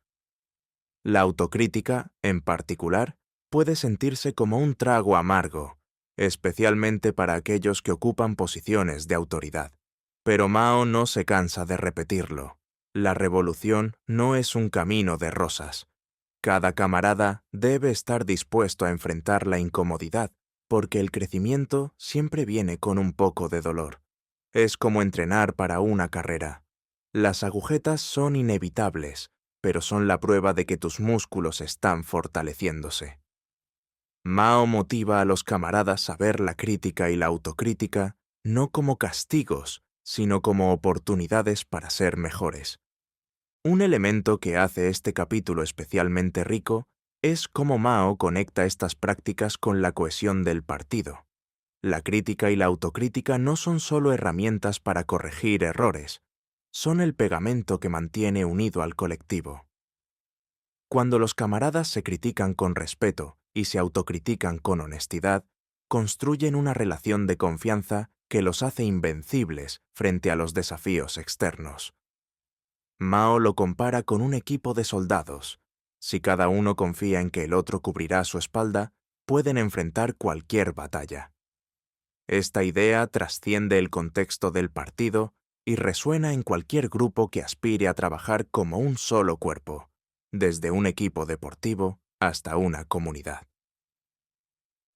La autocrítica, en particular, puede sentirse como un trago amargo, especialmente para aquellos que ocupan posiciones de autoridad. Pero Mao no se cansa de repetirlo. La revolución no es un camino de rosas. Cada camarada debe estar dispuesto a enfrentar la incomodidad, porque el crecimiento siempre viene con un poco de dolor. Es como entrenar para una carrera. Las agujetas son inevitables, pero son la prueba de que tus músculos están fortaleciéndose. Mao motiva a los camaradas a ver la crítica y la autocrítica no como castigos, sino como oportunidades para ser mejores. Un elemento que hace este capítulo especialmente rico es cómo Mao conecta estas prácticas con la cohesión del partido. La crítica y la autocrítica no son solo herramientas para corregir errores, son el pegamento que mantiene unido al colectivo. Cuando los camaradas se critican con respeto y se autocritican con honestidad, construyen una relación de confianza que los hace invencibles frente a los desafíos externos. Mao lo compara con un equipo de soldados. Si cada uno confía en que el otro cubrirá su espalda, pueden enfrentar cualquier batalla. Esta idea trasciende el contexto del partido y resuena en cualquier grupo que aspire a trabajar como un solo cuerpo, desde un equipo deportivo hasta una comunidad.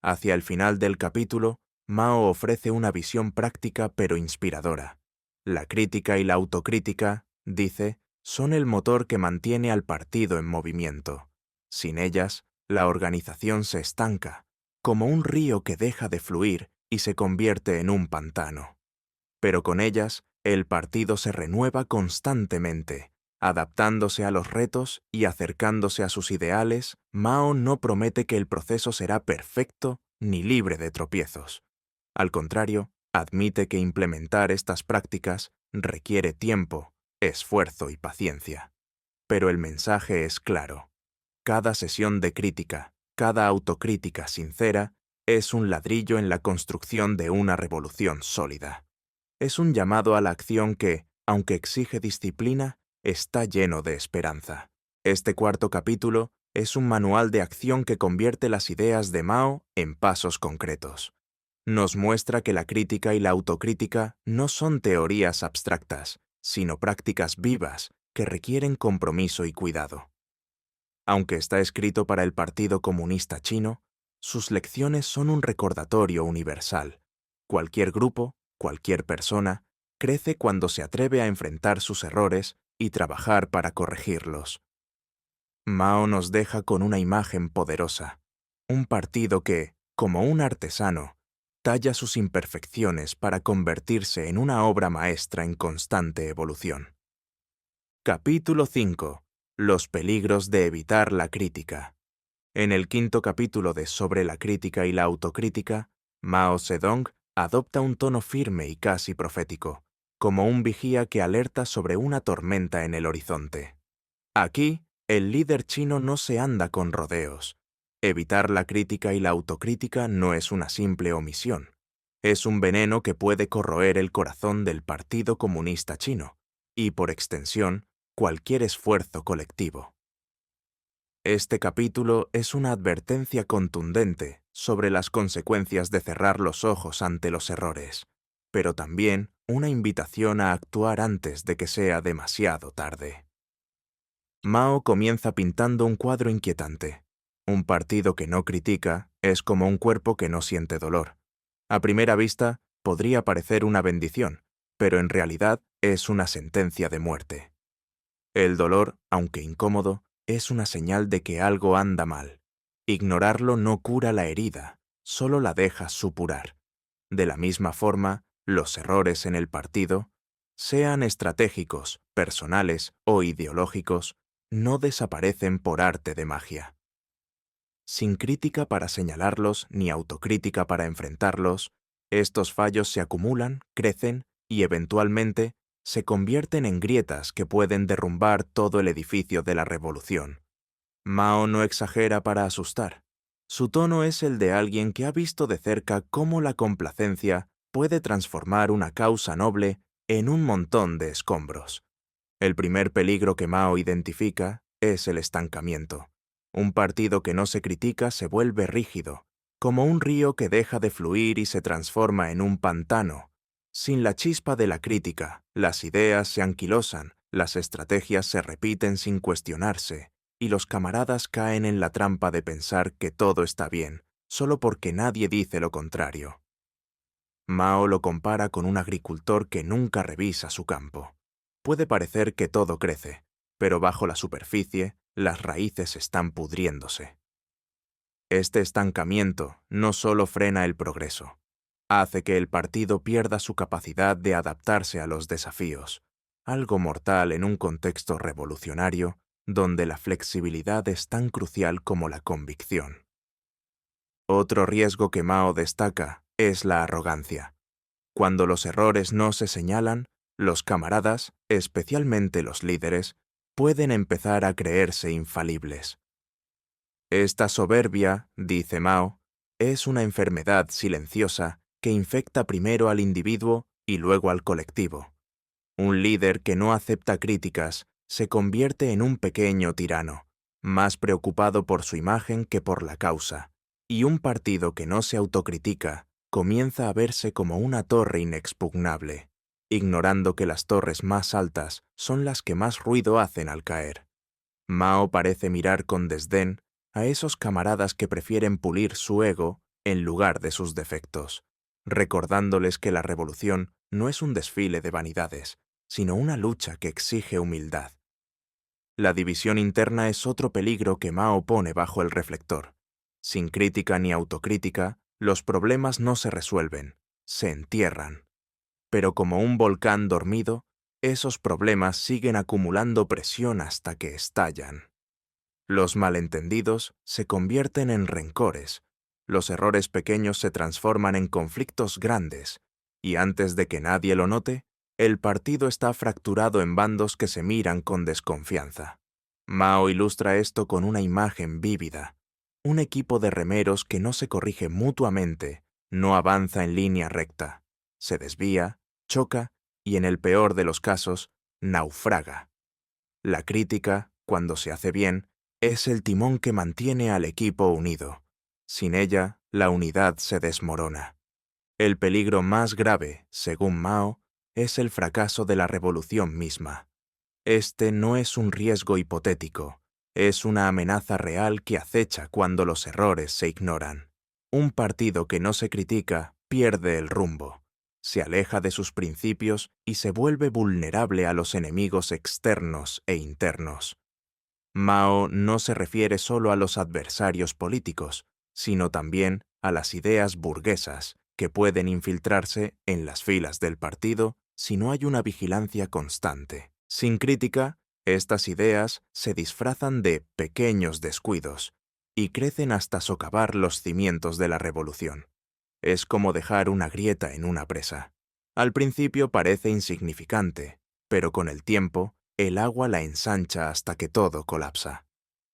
Hacia el final del capítulo, Mao ofrece una visión práctica pero inspiradora. La crítica y la autocrítica, dice, son el motor que mantiene al partido en movimiento. Sin ellas, la organización se estanca, como un río que deja de fluir y se convierte en un pantano. Pero con ellas, el partido se renueva constantemente. Adaptándose a los retos y acercándose a sus ideales, Mao no promete que el proceso será perfecto ni libre de tropiezos. Al contrario, admite que implementar estas prácticas requiere tiempo, esfuerzo y paciencia. Pero el mensaje es claro. Cada sesión de crítica, cada autocrítica sincera, es un ladrillo en la construcción de una revolución sólida. Es un llamado a la acción que, aunque exige disciplina, está lleno de esperanza. Este cuarto capítulo es un manual de acción que convierte las ideas de Mao en pasos concretos. Nos muestra que la crítica y la autocrítica no son teorías abstractas, sino prácticas vivas que requieren compromiso y cuidado. Aunque está escrito para el Partido Comunista Chino, sus lecciones son un recordatorio universal. Cualquier grupo, cualquier persona, crece cuando se atreve a enfrentar sus errores y trabajar para corregirlos. Mao nos deja con una imagen poderosa, un partido que, como un artesano, talla sus imperfecciones para convertirse en una obra maestra en constante evolución. Capítulo 5. Los peligros de evitar la crítica. En el quinto capítulo de Sobre la crítica y la autocrítica, Mao Zedong adopta un tono firme y casi profético, como un vigía que alerta sobre una tormenta en el horizonte. Aquí, el líder chino no se anda con rodeos. Evitar la crítica y la autocrítica no es una simple omisión. Es un veneno que puede corroer el corazón del Partido Comunista Chino y, por extensión, cualquier esfuerzo colectivo. Este capítulo es una advertencia contundente sobre las consecuencias de cerrar los ojos ante los errores, pero también una invitación a actuar antes de que sea demasiado tarde. Mao comienza pintando un cuadro inquietante. Un partido que no critica es como un cuerpo que no siente dolor. A primera vista, podría parecer una bendición, pero en realidad es una sentencia de muerte. El dolor, aunque incómodo, es una señal de que algo anda mal. Ignorarlo no cura la herida, solo la deja supurar. De la misma forma, los errores en el partido, sean estratégicos, personales o ideológicos, no desaparecen por arte de magia. Sin crítica para señalarlos ni autocrítica para enfrentarlos, estos fallos se acumulan, crecen y eventualmente se convierten en grietas que pueden derrumbar todo el edificio de la revolución. Mao no exagera para asustar. Su tono es el de alguien que ha visto de cerca cómo la complacencia puede transformar una causa noble en un montón de escombros. El primer peligro que Mao identifica es el estancamiento. Un partido que no se critica se vuelve rígido, como un río que deja de fluir y se transforma en un pantano, Sin la chispa de la crítica, las ideas se anquilosan, las estrategias se repiten sin cuestionarse, y los camaradas caen en la trampa de pensar que todo está bien, solo porque nadie dice lo contrario. Mao lo compara con un agricultor que nunca revisa su campo. Puede parecer que todo crece, pero bajo la superficie, las raíces están pudriéndose. Este estancamiento no solo frena el progreso, hace que el partido pierda su capacidad de adaptarse a los desafíos, algo mortal en un contexto revolucionario donde la flexibilidad es tan crucial como la convicción. Otro riesgo que Mao destaca es la arrogancia. Cuando los errores no se señalan, los camaradas, especialmente los líderes, pueden empezar a creerse infalibles. Esta soberbia, dice Mao, es una enfermedad silenciosa que infecta primero al individuo y luego al colectivo. Un líder que no acepta críticas se convierte en un pequeño tirano, más preocupado por su imagen que por la causa, y un partido que no se autocritica comienza a verse como una torre inexpugnable, ignorando que las torres más altas son las que más ruido hacen al caer. Mao parece mirar con desdén a esos camaradas que prefieren pulir su ego en lugar de sus defectos, recordándoles que la revolución no es un desfile de vanidades, sino una lucha que exige humildad. La división interna es otro peligro que Mao pone bajo el reflector. Sin crítica ni autocrítica, los problemas no se resuelven, se entierran. Pero como un volcán dormido, esos problemas siguen acumulando presión hasta que estallan. Los malentendidos se convierten en rencores, los errores pequeños se transforman en conflictos grandes, y antes de que nadie lo note, el partido está fracturado en bandos que se miran con desconfianza. Mao ilustra esto con una imagen vívida. Un equipo de remeros que no se corrige mutuamente, no avanza en línea recta, se desvía, choca y, en el peor de los casos, naufraga. La crítica, cuando se hace bien, es el timón que mantiene al equipo unido. Sin ella, la unidad se desmorona. El peligro más grave, según Mao, es el fracaso de la revolución misma. Este no es un riesgo hipotético, es una amenaza real que acecha cuando los errores se ignoran. Un partido que no se critica pierde el rumbo, se aleja de sus principios y se vuelve vulnerable a los enemigos externos e internos. Mao no se refiere solo a los adversarios políticos, sino también a las ideas burguesas que pueden infiltrarse en las filas del partido si no hay una vigilancia constante. Sin crítica, estas ideas se disfrazan de pequeños descuidos y crecen hasta socavar los cimientos de la revolución. Es como dejar una grieta en una presa. Al principio parece insignificante, pero con el tiempo, el agua la ensancha hasta que todo colapsa.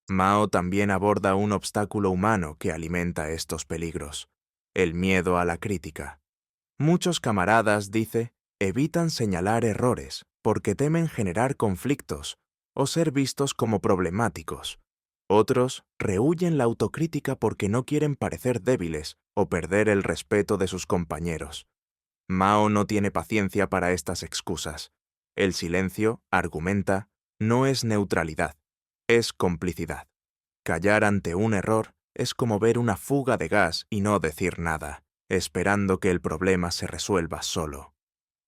Mao también aborda un obstáculo humano que alimenta estos peligros: el miedo a la crítica. Muchos camaradas, dice, evitan señalar errores porque temen generar conflictos o ser vistos como problemáticos. Otros rehúyen la autocrítica porque no quieren parecer débiles o perder el respeto de sus compañeros. Mao no tiene paciencia para estas excusas. El silencio, argumenta, no es neutralidad, es complicidad. Callar ante un error es como ver una fuga de gas y no decir nada, esperando que el problema se resuelva solo.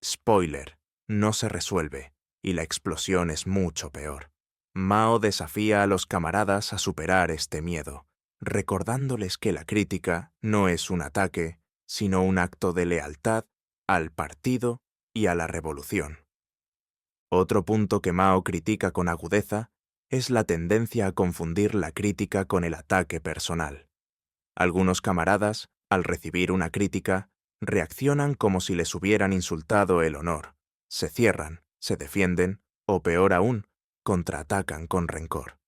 Spoiler, no se resuelve, y la explosión es mucho peor. Mao desafía a los camaradas a superar este miedo, recordándoles que la crítica no es un ataque, sino un acto de lealtad al partido y a la revolución. Otro punto que Mao critica con agudeza es la tendencia a confundir la crítica con el ataque personal. Algunos camaradas, al recibir una crítica, reaccionan como si les hubieran insultado el honor, se cierran, se defienden o, peor aún, contraatacan con rencor.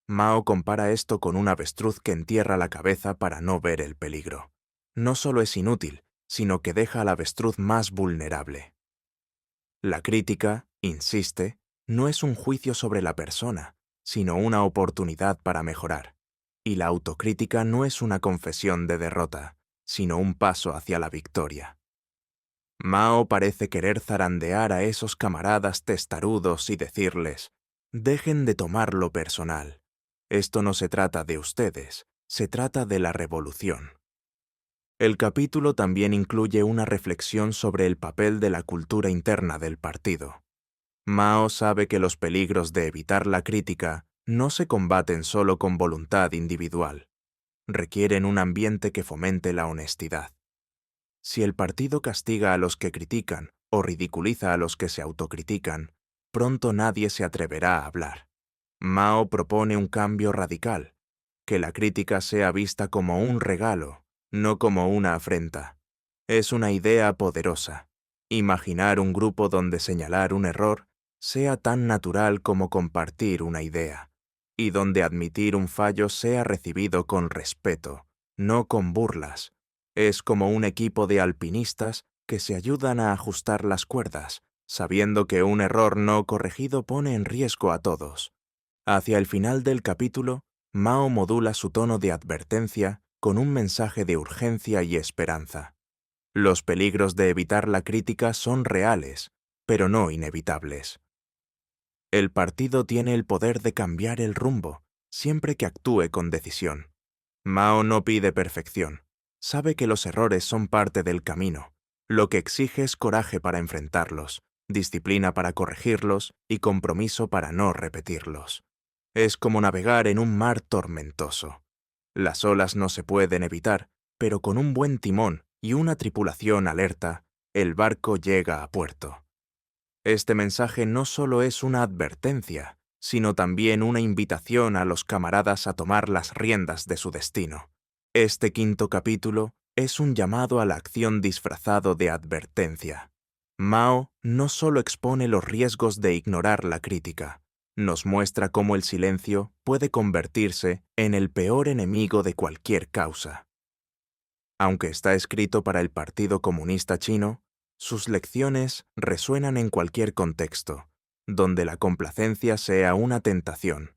Mao compara esto con un avestruz que entierra la cabeza para no ver el peligro. No solo es inútil, sino que deja al avestruz más vulnerable. La crítica, insiste, no es un juicio sobre la persona, sino una oportunidad para mejorar. Y la autocrítica no es una confesión de derrota, sino un paso hacia la victoria. Mao parece querer zarandear a esos camaradas testarudos y decirles: dejen de tomarlo personal. Esto no se trata de ustedes, se trata de la revolución. El capítulo también incluye una reflexión sobre el papel de la cultura interna del partido. Mao sabe que los peligros de evitar la crítica no se combaten solo con voluntad individual. Requieren un ambiente que fomente la honestidad. Si el partido castiga a los que critican o ridiculiza a los que se autocritican, pronto nadie se atreverá a hablar. Mao propone un cambio radical: que la crítica sea vista como un regalo, no como una afrenta. Es una idea poderosa. Imaginar un grupo donde señalar un error sea tan natural como compartir una idea, y donde admitir un fallo sea recibido con respeto, no con burlas. Es como un equipo de alpinistas que se ayudan a ajustar las cuerdas, sabiendo que un error no corregido pone en riesgo a todos. Hacia el final del capítulo, Mao modula su tono de advertencia con un mensaje de urgencia y esperanza. Los peligros de evitar la crítica son reales, pero no inevitables. El partido tiene el poder de cambiar el rumbo, siempre que actúe con decisión. Mao no pide perfección. Sabe que los errores son parte del camino. Lo que exige es coraje para enfrentarlos, disciplina para corregirlos y compromiso para no repetirlos. Es como navegar en un mar tormentoso. Las olas no se pueden evitar, pero con un buen timón y una tripulación alerta, el barco llega a puerto. Este mensaje no solo es una advertencia, sino también una invitación a los camaradas a tomar las riendas de su destino. Este quinto capítulo es un llamado a la acción disfrazado de advertencia. Mao no solo expone los riesgos de ignorar la crítica, nos muestra cómo el silencio puede convertirse en el peor enemigo de cualquier causa. Aunque está escrito para el Partido Comunista Chino, sus lecciones resuenan en cualquier contexto, donde la complacencia sea una tentación.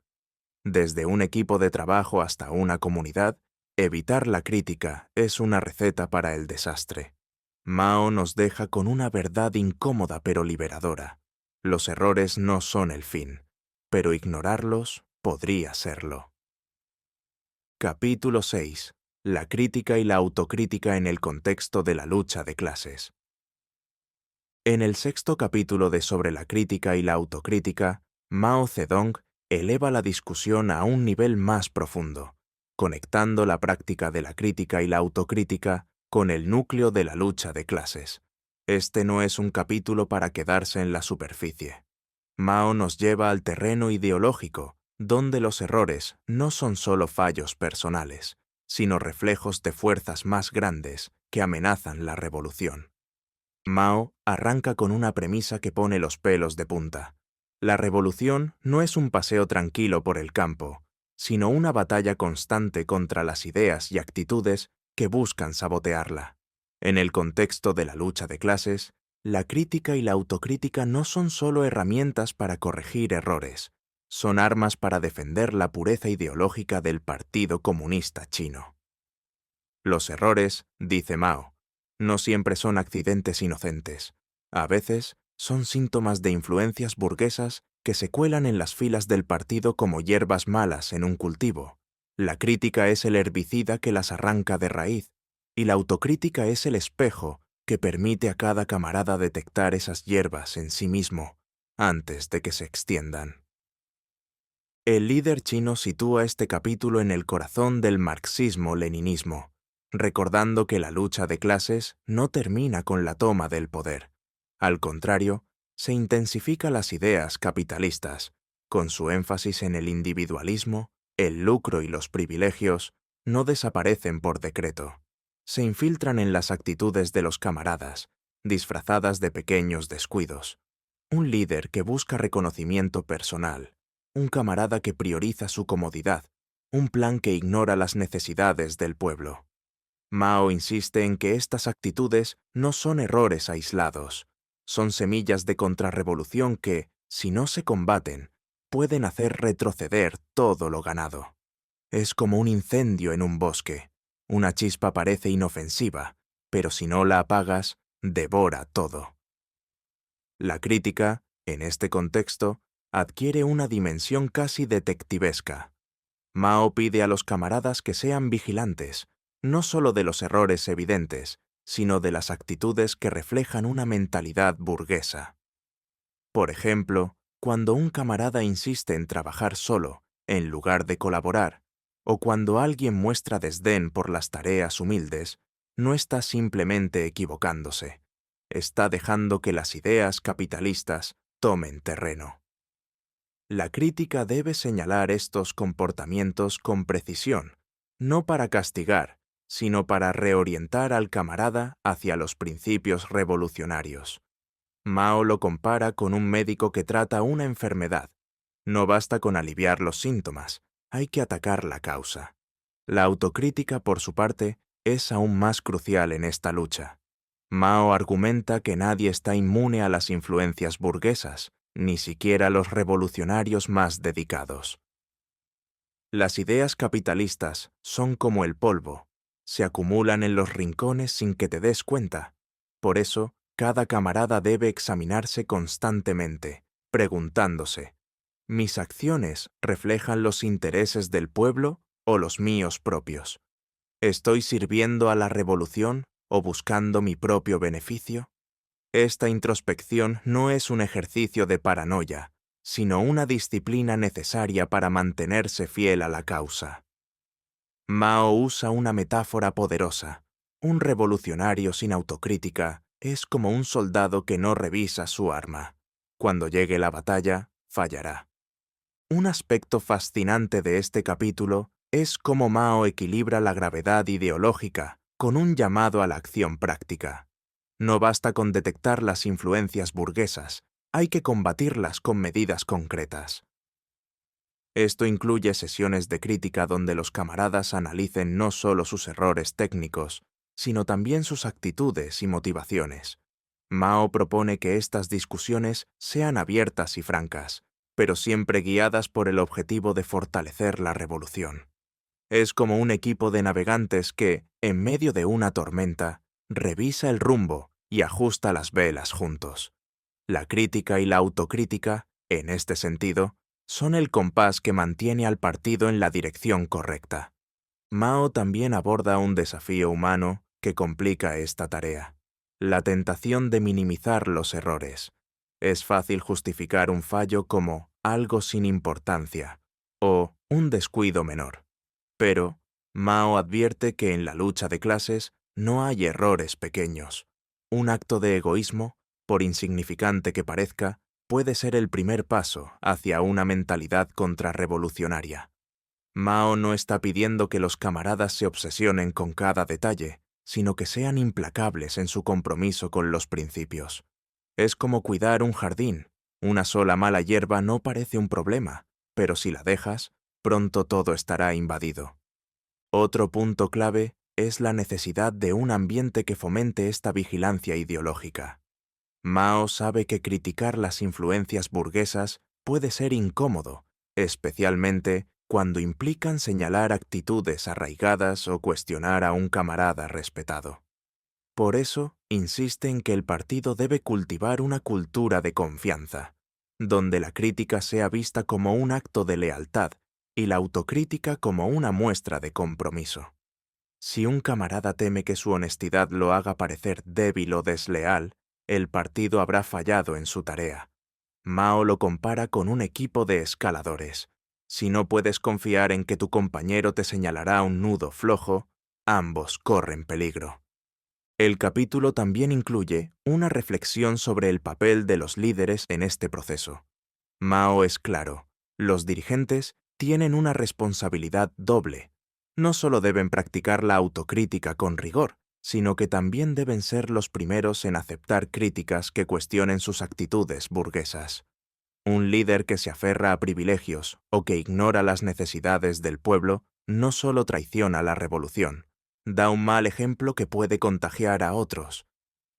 Desde un equipo de trabajo hasta una comunidad, evitar la crítica es una receta para el desastre. Mao nos deja con una verdad incómoda pero liberadora. Los errores no son el fin, pero ignorarlos podría serlo. Capítulo 6. La crítica y la autocrítica en el contexto de la lucha de clases. En el sexto capítulo de Sobre la crítica y la autocrítica, Mao Zedong eleva la discusión a un nivel más profundo, conectando la práctica de la crítica y la autocrítica con el núcleo de la lucha de clases. Este no es un capítulo para quedarse en la superficie. Mao nos lleva al terreno ideológico, donde los errores no son solo fallos personales, sino reflejos de fuerzas más grandes que amenazan la revolución. Mao arranca con una premisa que pone los pelos de punta. La revolución no es un paseo tranquilo por el campo, sino una batalla constante contra las ideas y actitudes que buscan sabotearla. En el contexto de la lucha de clases, la crítica y la autocrítica no son solo herramientas para corregir errores, son armas para defender la pureza ideológica del Partido Comunista Chino. Los errores, dice Mao, no siempre son accidentes inocentes. A veces son síntomas de influencias burguesas que se cuelan en las filas del partido como hierbas malas en un cultivo. La crítica es el herbicida que las arranca de raíz, y la autocrítica es el espejo que permite a cada camarada detectar esas hierbas en sí mismo antes de que se extiendan. El líder chino sitúa este capítulo en el corazón del marxismo-leninismo, recordando que la lucha de clases no termina con la toma del poder. Al contrario, se intensifica las ideas capitalistas, con su énfasis en el individualismo, el lucro y los privilegios, no desaparecen por decreto. Se infiltran en las actitudes de los camaradas, disfrazadas de pequeños descuidos. Un líder que busca reconocimiento personal, un camarada que prioriza su comodidad, un plan que ignora las necesidades del pueblo. Mao insiste en que estas actitudes no son errores aislados, son semillas de contrarrevolución que, si no se combaten, pueden hacer retroceder todo lo ganado. Es como un incendio en un bosque. Una chispa parece inofensiva, pero si no la apagas, devora todo. La crítica, en este contexto, adquiere una dimensión casi detectivesca. Mao pide a los camaradas que sean vigilantes, no solo de los errores evidentes, sino de las actitudes que reflejan una mentalidad burguesa. Por ejemplo, cuando un camarada insiste en trabajar solo, en lugar de colaborar, o cuando alguien muestra desdén por las tareas humildes, no está simplemente equivocándose, está dejando que las ideas capitalistas tomen terreno. La crítica debe señalar estos comportamientos con precisión, no para castigar, sino para reorientar al camarada hacia los principios revolucionarios. Mao lo compara con un médico que trata una enfermedad. No basta con aliviar los síntomas, hay que atacar la causa. La autocrítica, por su parte, es aún más crucial en esta lucha. Mao argumenta que nadie está inmune a las influencias burguesas, ni siquiera los revolucionarios más dedicados. Las ideas capitalistas son como el polvo, se acumulan en los rincones sin que te des cuenta. Por eso, cada camarada debe examinarse constantemente, preguntándose, ¿mis acciones reflejan los intereses del pueblo o los míos propios? ¿Estoy sirviendo a la revolución o buscando mi propio beneficio? Esta introspección no es un ejercicio de paranoia, sino una disciplina necesaria para mantenerse fiel a la causa. Mao usa una metáfora poderosa. Un revolucionario sin autocrítica es como un soldado que no revisa su arma. Cuando llegue la batalla, fallará. Un aspecto fascinante de este capítulo es cómo Mao equilibra la gravedad ideológica con un llamado a la acción práctica. No basta con detectar las influencias burguesas, hay que combatirlas con medidas concretas. Esto incluye sesiones de crítica donde los camaradas analicen no solo sus errores técnicos, sino también sus actitudes y motivaciones. Mao propone que estas discusiones sean abiertas y francas, pero siempre guiadas por el objetivo de fortalecer la revolución. Es como un equipo de navegantes que, en medio de una tormenta, revisa el rumbo y ajusta las velas juntos. La crítica y la autocrítica, en este sentido, son el compás que mantiene al partido en la dirección correcta. Mao también aborda un desafío humano que complica esta tarea: la tentación de minimizar los errores. Es fácil justificar un fallo como algo sin importancia o un descuido menor. Pero Mao advierte que en la lucha de clases no hay errores pequeños. Un acto de egoísmo, por insignificante que parezca, puede ser el primer paso hacia una mentalidad contrarrevolucionaria. Mao no está pidiendo que los camaradas se obsesionen con cada detalle, sino que sean implacables en su compromiso con los principios. Es como cuidar un jardín. Una sola mala hierba no parece un problema, pero si la dejas, pronto todo estará invadido. Otro punto clave es la necesidad de un ambiente que fomente esta vigilancia ideológica. Mao sabe que criticar las influencias burguesas puede ser incómodo, especialmente cuando implican señalar actitudes arraigadas o cuestionar a un camarada respetado. Por eso, insiste en que el partido debe cultivar una cultura de confianza, donde la crítica sea vista como un acto de lealtad y la autocrítica como una muestra de compromiso. Si un camarada teme que su honestidad lo haga parecer débil o desleal, el partido habrá fallado en su tarea. Mao lo compara con un equipo de escaladores. Si no puedes confiar en que tu compañero te señalará un nudo flojo, ambos corren peligro. El capítulo también incluye una reflexión sobre el papel de los líderes en este proceso. Mao es claro: los dirigentes tienen una responsabilidad doble. No solo deben practicar la autocrítica con rigor, sino que también deben ser los primeros en aceptar críticas que cuestionen sus actitudes burguesas. Un líder que se aferra a privilegios o que ignora las necesidades del pueblo no solo traiciona la revolución, da un mal ejemplo que puede contagiar a otros.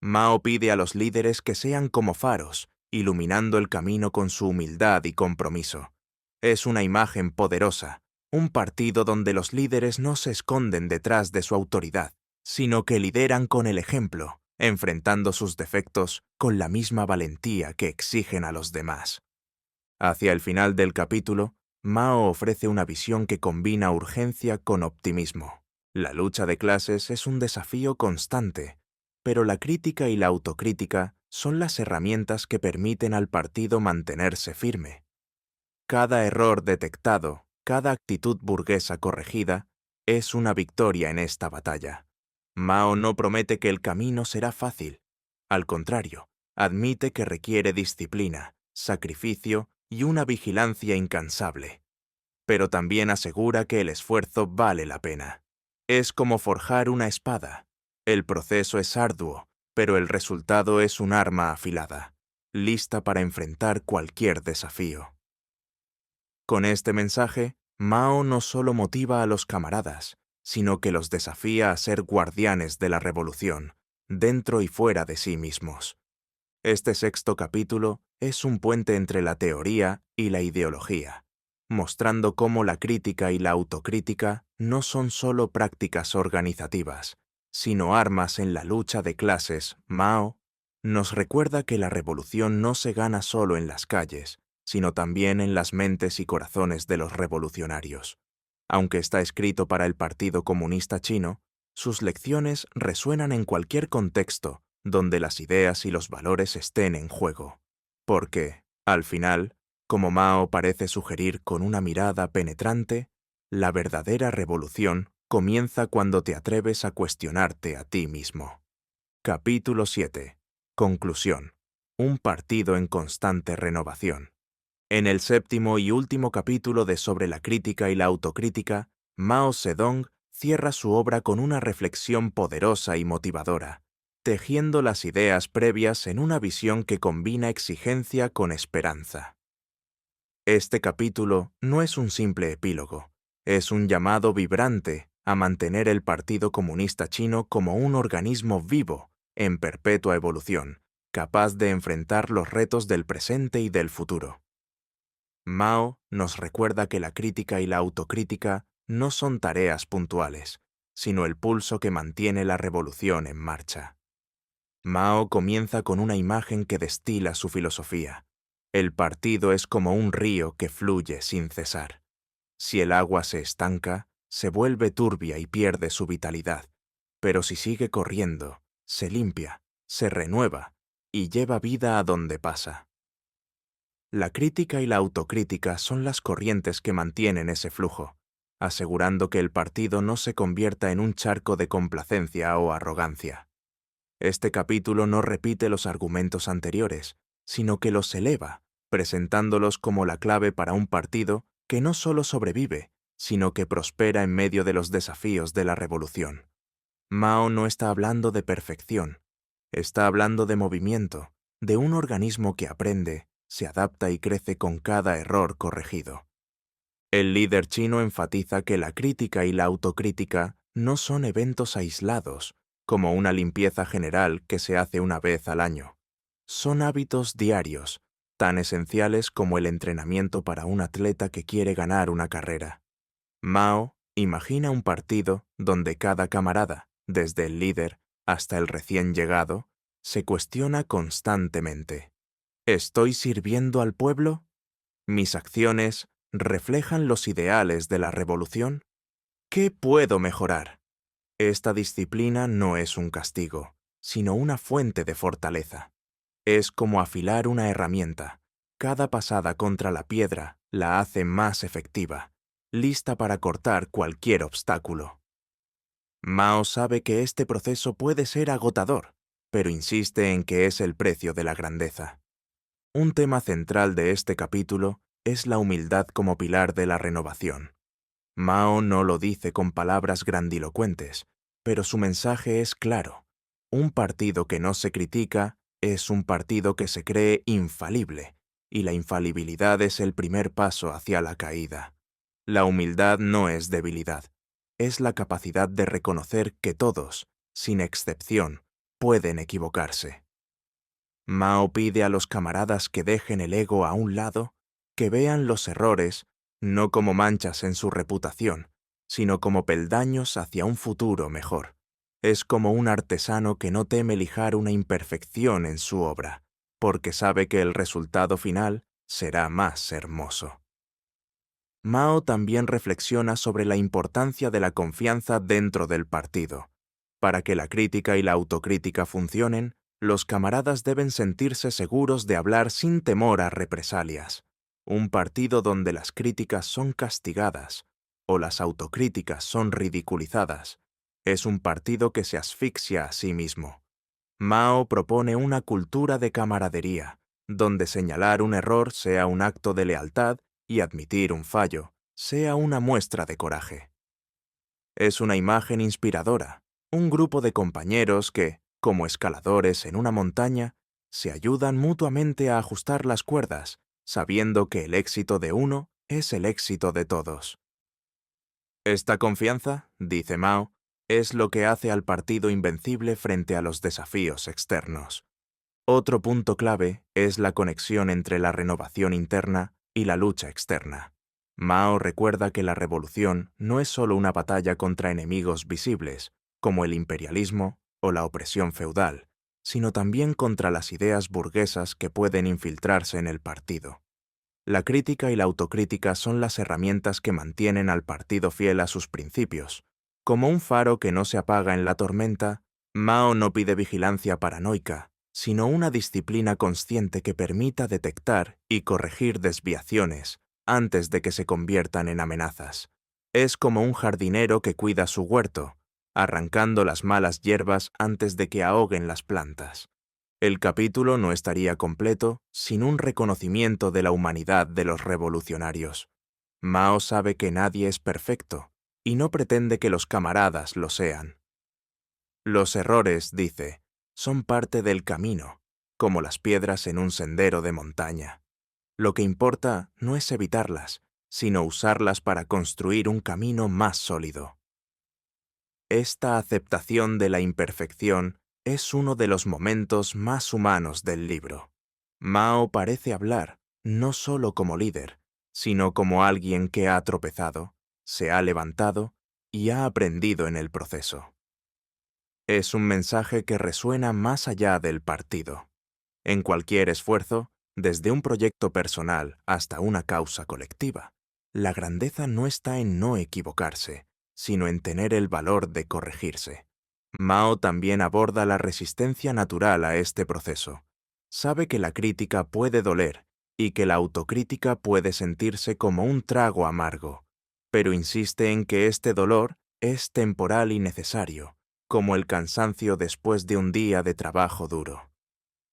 Mao pide a los líderes que sean como faros, iluminando el camino con su humildad y compromiso. Es una imagen poderosa, un partido donde los líderes no se esconden detrás de su autoridad, sino que lideran con el ejemplo, enfrentando sus defectos con la misma valentía que exigen a los demás. Hacia el final del capítulo, Mao ofrece una visión que combina urgencia con optimismo. La lucha de clases es un desafío constante, pero la crítica y la autocrítica son las herramientas que permiten al partido mantenerse firme. Cada error detectado, cada actitud burguesa corregida, es una victoria en esta batalla. Mao no promete que el camino será fácil. Al contrario, admite que requiere disciplina, sacrificio y una vigilancia incansable. Pero también asegura que el esfuerzo vale la pena. Es como forjar una espada. El proceso es arduo, pero el resultado es un arma afilada, lista para enfrentar cualquier desafío. Con este mensaje, Mao no solo motiva a los camaradas, sino que los desafía a ser guardianes de la revolución, dentro y fuera de sí mismos. Este sexto capítulo es un puente entre la teoría y la ideología, mostrando cómo la crítica y la autocrítica no son solo prácticas organizativas, sino armas en la lucha de clases. Mao nos recuerda que la revolución no se gana solo en las calles, sino también en las mentes y corazones de los revolucionarios. Aunque está escrito para el Partido Comunista Chino, sus lecciones resuenan en cualquier contexto donde las ideas y los valores estén en juego. Porque, al final, como Mao parece sugerir con una mirada penetrante, la verdadera revolución comienza cuando te atreves a cuestionarte a ti mismo. Capítulo 7. Conclusión. Un partido en constante renovación. En el séptimo y último capítulo de Sobre la crítica y la autocrítica, Mao Zedong cierra su obra con una reflexión poderosa y motivadora, tejiendo las ideas previas en una visión que combina exigencia con esperanza. Este capítulo no es un simple epílogo, es un llamado vibrante a mantener el Partido Comunista Chino como un organismo vivo, en perpetua evolución, capaz de enfrentar los retos del presente y del futuro. Mao nos recuerda que la crítica y la autocrítica no son tareas puntuales, sino el pulso que mantiene la revolución en marcha. Mao comienza con una imagen que destila su filosofía. El partido es como un río que fluye sin cesar. Si el agua se estanca, se vuelve turbia y pierde su vitalidad, pero si sigue corriendo, se limpia, se renueva y lleva vida a donde pasa. La crítica y la autocrítica son las corrientes que mantienen ese flujo, asegurando que el partido no se convierta en un charco de complacencia o arrogancia. Este capítulo no repite los argumentos anteriores, sino que los eleva, presentándolos como la clave para un partido que no solo sobrevive, sino que prospera en medio de los desafíos de la revolución. Mao no está hablando de perfección, está hablando de movimiento, de un organismo que aprende, se adapta y crece con cada error corregido. El líder chino enfatiza que la crítica y la autocrítica no son eventos aislados, como una limpieza general que se hace una vez al año. Son hábitos diarios, tan esenciales como el entrenamiento para un atleta que quiere ganar una carrera. Mao imagina un partido donde cada camarada, desde el líder hasta el recién llegado, se cuestiona constantemente. ¿Estoy sirviendo al pueblo? ¿Mis acciones reflejan los ideales de la revolución? ¿Qué puedo mejorar? Esta disciplina no es un castigo, sino una fuente de fortaleza. Es como afilar una herramienta. Cada pasada contra la piedra la hace más efectiva, lista para cortar cualquier obstáculo. Mao sabe que este proceso puede ser agotador, pero insiste en que es el precio de la grandeza. Un tema central de este capítulo es la humildad como pilar de la renovación. Mao no lo dice con palabras grandilocuentes, pero su mensaje es claro. Un partido que no se critica es un partido que se cree infalible, y la infalibilidad es el primer paso hacia la caída. La humildad no es debilidad, es la capacidad de reconocer que todos, sin excepción, pueden equivocarse. Mao pide a los camaradas que dejen el ego a un lado, que vean los errores no como manchas en su reputación, sino como peldaños hacia un futuro mejor. Es como un artesano que no teme lijar una imperfección en su obra, porque sabe que el resultado final será más hermoso. Mao también reflexiona sobre la importancia de la confianza dentro del partido. Para que la crítica y la autocrítica funcionen, los camaradas deben sentirse seguros de hablar sin temor a represalias. Un partido donde las críticas son castigadas o las autocríticas son ridiculizadas es un partido que se asfixia a sí mismo. Mao propone una cultura de camaradería, donde señalar un error sea un acto de lealtad y admitir un fallo sea una muestra de coraje. Es una imagen inspiradora, un grupo de compañeros que, como escaladores en una montaña, se ayudan mutuamente a ajustar las cuerdas, sabiendo que el éxito de uno es el éxito de todos. Esta confianza, dice Mao, es lo que hace al partido invencible frente a los desafíos externos. Otro punto clave es la conexión entre la renovación interna y la lucha externa. Mao recuerda que la revolución no es solo una batalla contra enemigos visibles, como el imperialismo o la opresión feudal, sino también contra las ideas burguesas que pueden infiltrarse en el partido. La crítica y la autocrítica son las herramientas que mantienen al partido fiel a sus principios. Como un faro que no se apaga en la tormenta, Mao no pide vigilancia paranoica, sino una disciplina consciente que permita detectar y corregir desviaciones antes de que se conviertan en amenazas. Es como un jardinero que cuida su huerto, arrancando las malas hierbas antes de que ahoguen las plantas. El capítulo no estaría completo sin un reconocimiento de la humanidad de los revolucionarios. Mao sabe que nadie es perfecto y no pretende que los camaradas lo sean. Los errores, dice, son parte del camino, como las piedras en un sendero de montaña. Lo que importa no es evitarlas, sino usarlas para construir un camino más sólido. Esta aceptación de la imperfección es uno de los momentos más humanos del libro. Mao parece hablar no solo como líder, sino como alguien que ha tropezado, se ha levantado y ha aprendido en el proceso. Es un mensaje que resuena más allá del partido. En cualquier esfuerzo, desde un proyecto personal hasta una causa colectiva, la grandeza no está en no equivocarse, sino en tener el valor de corregirse. Mao también aborda la resistencia natural a este proceso. Sabe que la crítica puede doler y que la autocrítica puede sentirse como un trago amargo, pero insiste en que este dolor es temporal y necesario, como el cansancio después de un día de trabajo duro.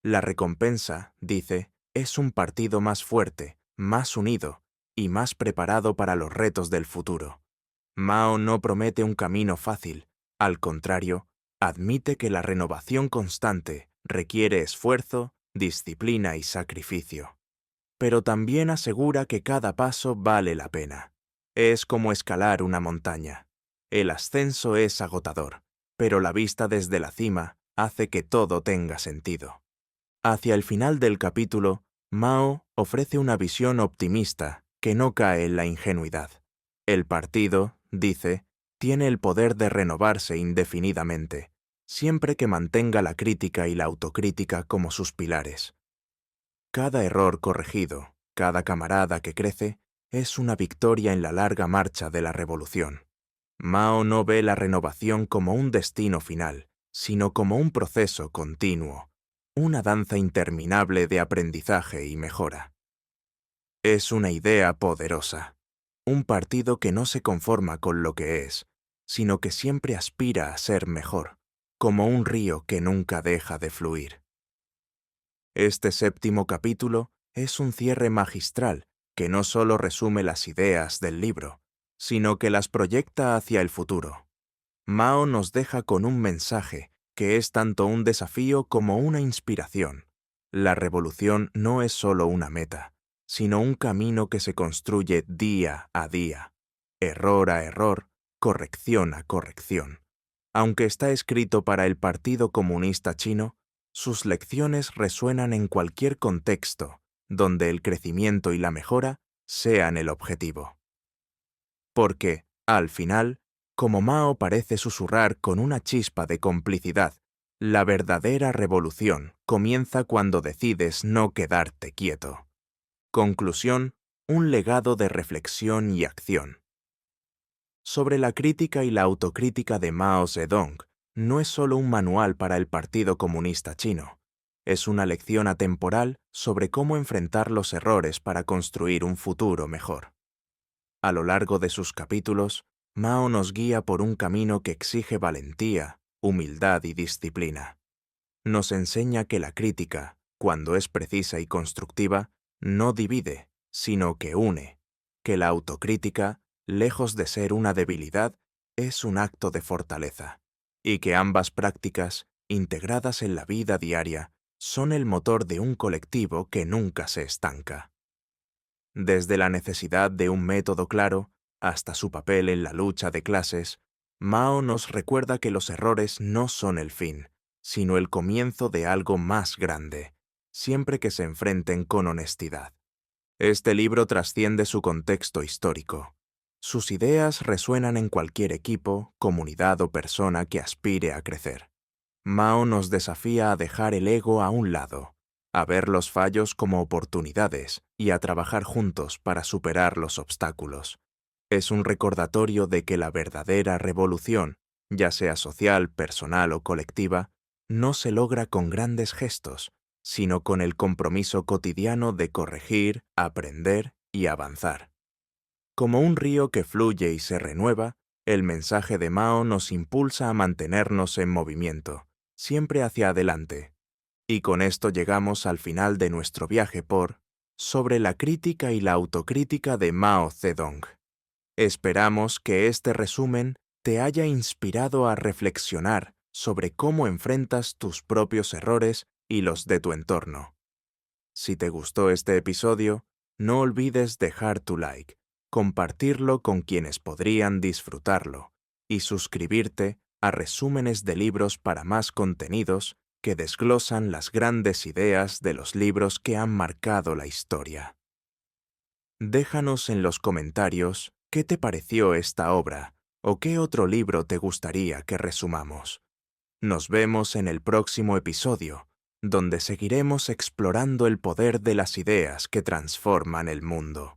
La recompensa, dice, es un partido más fuerte, más unido y más preparado para los retos del futuro. Mao no promete un camino fácil, al contrario, admite que la renovación constante requiere esfuerzo, disciplina y sacrificio. Pero también asegura que cada paso vale la pena. Es como escalar una montaña. El ascenso es agotador, pero la vista desde la cima hace que todo tenga sentido. Hacia el final del capítulo, Mao ofrece una visión optimista que no cae en la ingenuidad. El partido, dice, tiene el poder de renovarse indefinidamente, siempre que mantenga la crítica y la autocrítica como sus pilares. Cada error corregido, cada camarada que crece, es una victoria en la larga marcha de la revolución. Mao no ve la renovación como un destino final, sino como un proceso continuo, una danza interminable de aprendizaje y mejora. Es una idea poderosa, un partido que no se conforma con lo que es, sino que siempre aspira a ser mejor, como un río que nunca deja de fluir. Este séptimo capítulo es un cierre magistral que no solo resume las ideas del libro, sino que las proyecta hacia el futuro. Mao nos deja con un mensaje que es tanto un desafío como una inspiración. La revolución no es solo una meta, sino un camino que se construye día a día, error a error, corrección a corrección. Aunque está escrito para el Partido Comunista Chino, sus lecciones resuenan en cualquier contexto donde el crecimiento y la mejora sean el objetivo. Porque, al final, Como Mao parece susurrar con una chispa de complicidad, la verdadera revolución comienza cuando decides no quedarte quieto. Conclusión: un legado de reflexión y acción. Sobre la crítica y la autocrítica de Mao Zedong, no es solo un manual para el Partido Comunista Chino, es una lección atemporal sobre cómo enfrentar los errores para construir un futuro mejor. A lo largo de sus capítulos, Mao nos guía por un camino que exige valentía, humildad y disciplina. Nos enseña que la crítica, cuando es precisa y constructiva, no divide, sino que une, que la autocrítica, lejos de ser una debilidad, es un acto de fortaleza, y que ambas prácticas, integradas en la vida diaria, son el motor de un colectivo que nunca se estanca. Desde la necesidad de un método claro hasta su papel en la lucha de clases, Mao nos recuerda que los errores no son el fin, sino el comienzo de algo más grande, siempre que se enfrenten con honestidad. Este libro trasciende su contexto histórico. Sus ideas resuenan en cualquier equipo, comunidad o persona que aspire a crecer. Mao nos desafía a dejar el ego a un lado, a ver los fallos como oportunidades y a trabajar juntos para superar los obstáculos. Es un recordatorio de que la verdadera revolución, ya sea social, personal o colectiva, no se logra con grandes gestos, sino con el compromiso cotidiano de corregir, aprender y avanzar. Como un río que fluye y se renueva, el mensaje de Mao nos impulsa a mantenernos en movimiento, siempre hacia adelante. Y con esto llegamos al final de nuestro viaje por Sobre la crítica y la autocrítica de Mao Zedong. Esperamos que este resumen te haya inspirado a reflexionar sobre cómo enfrentas tus propios errores y los de tu entorno. Si te gustó este episodio, no olvides dejar tu like, compartirlo con quienes podrían disfrutarlo y suscribirte a resúmenes de libros para más contenidos que desglosan las grandes ideas de los libros que han marcado la historia. Déjanos en los comentarios qué te pareció esta obra o qué otro libro te gustaría que resumamos. Nos vemos en el próximo episodio, donde seguiremos explorando el poder de las ideas que transforman el mundo.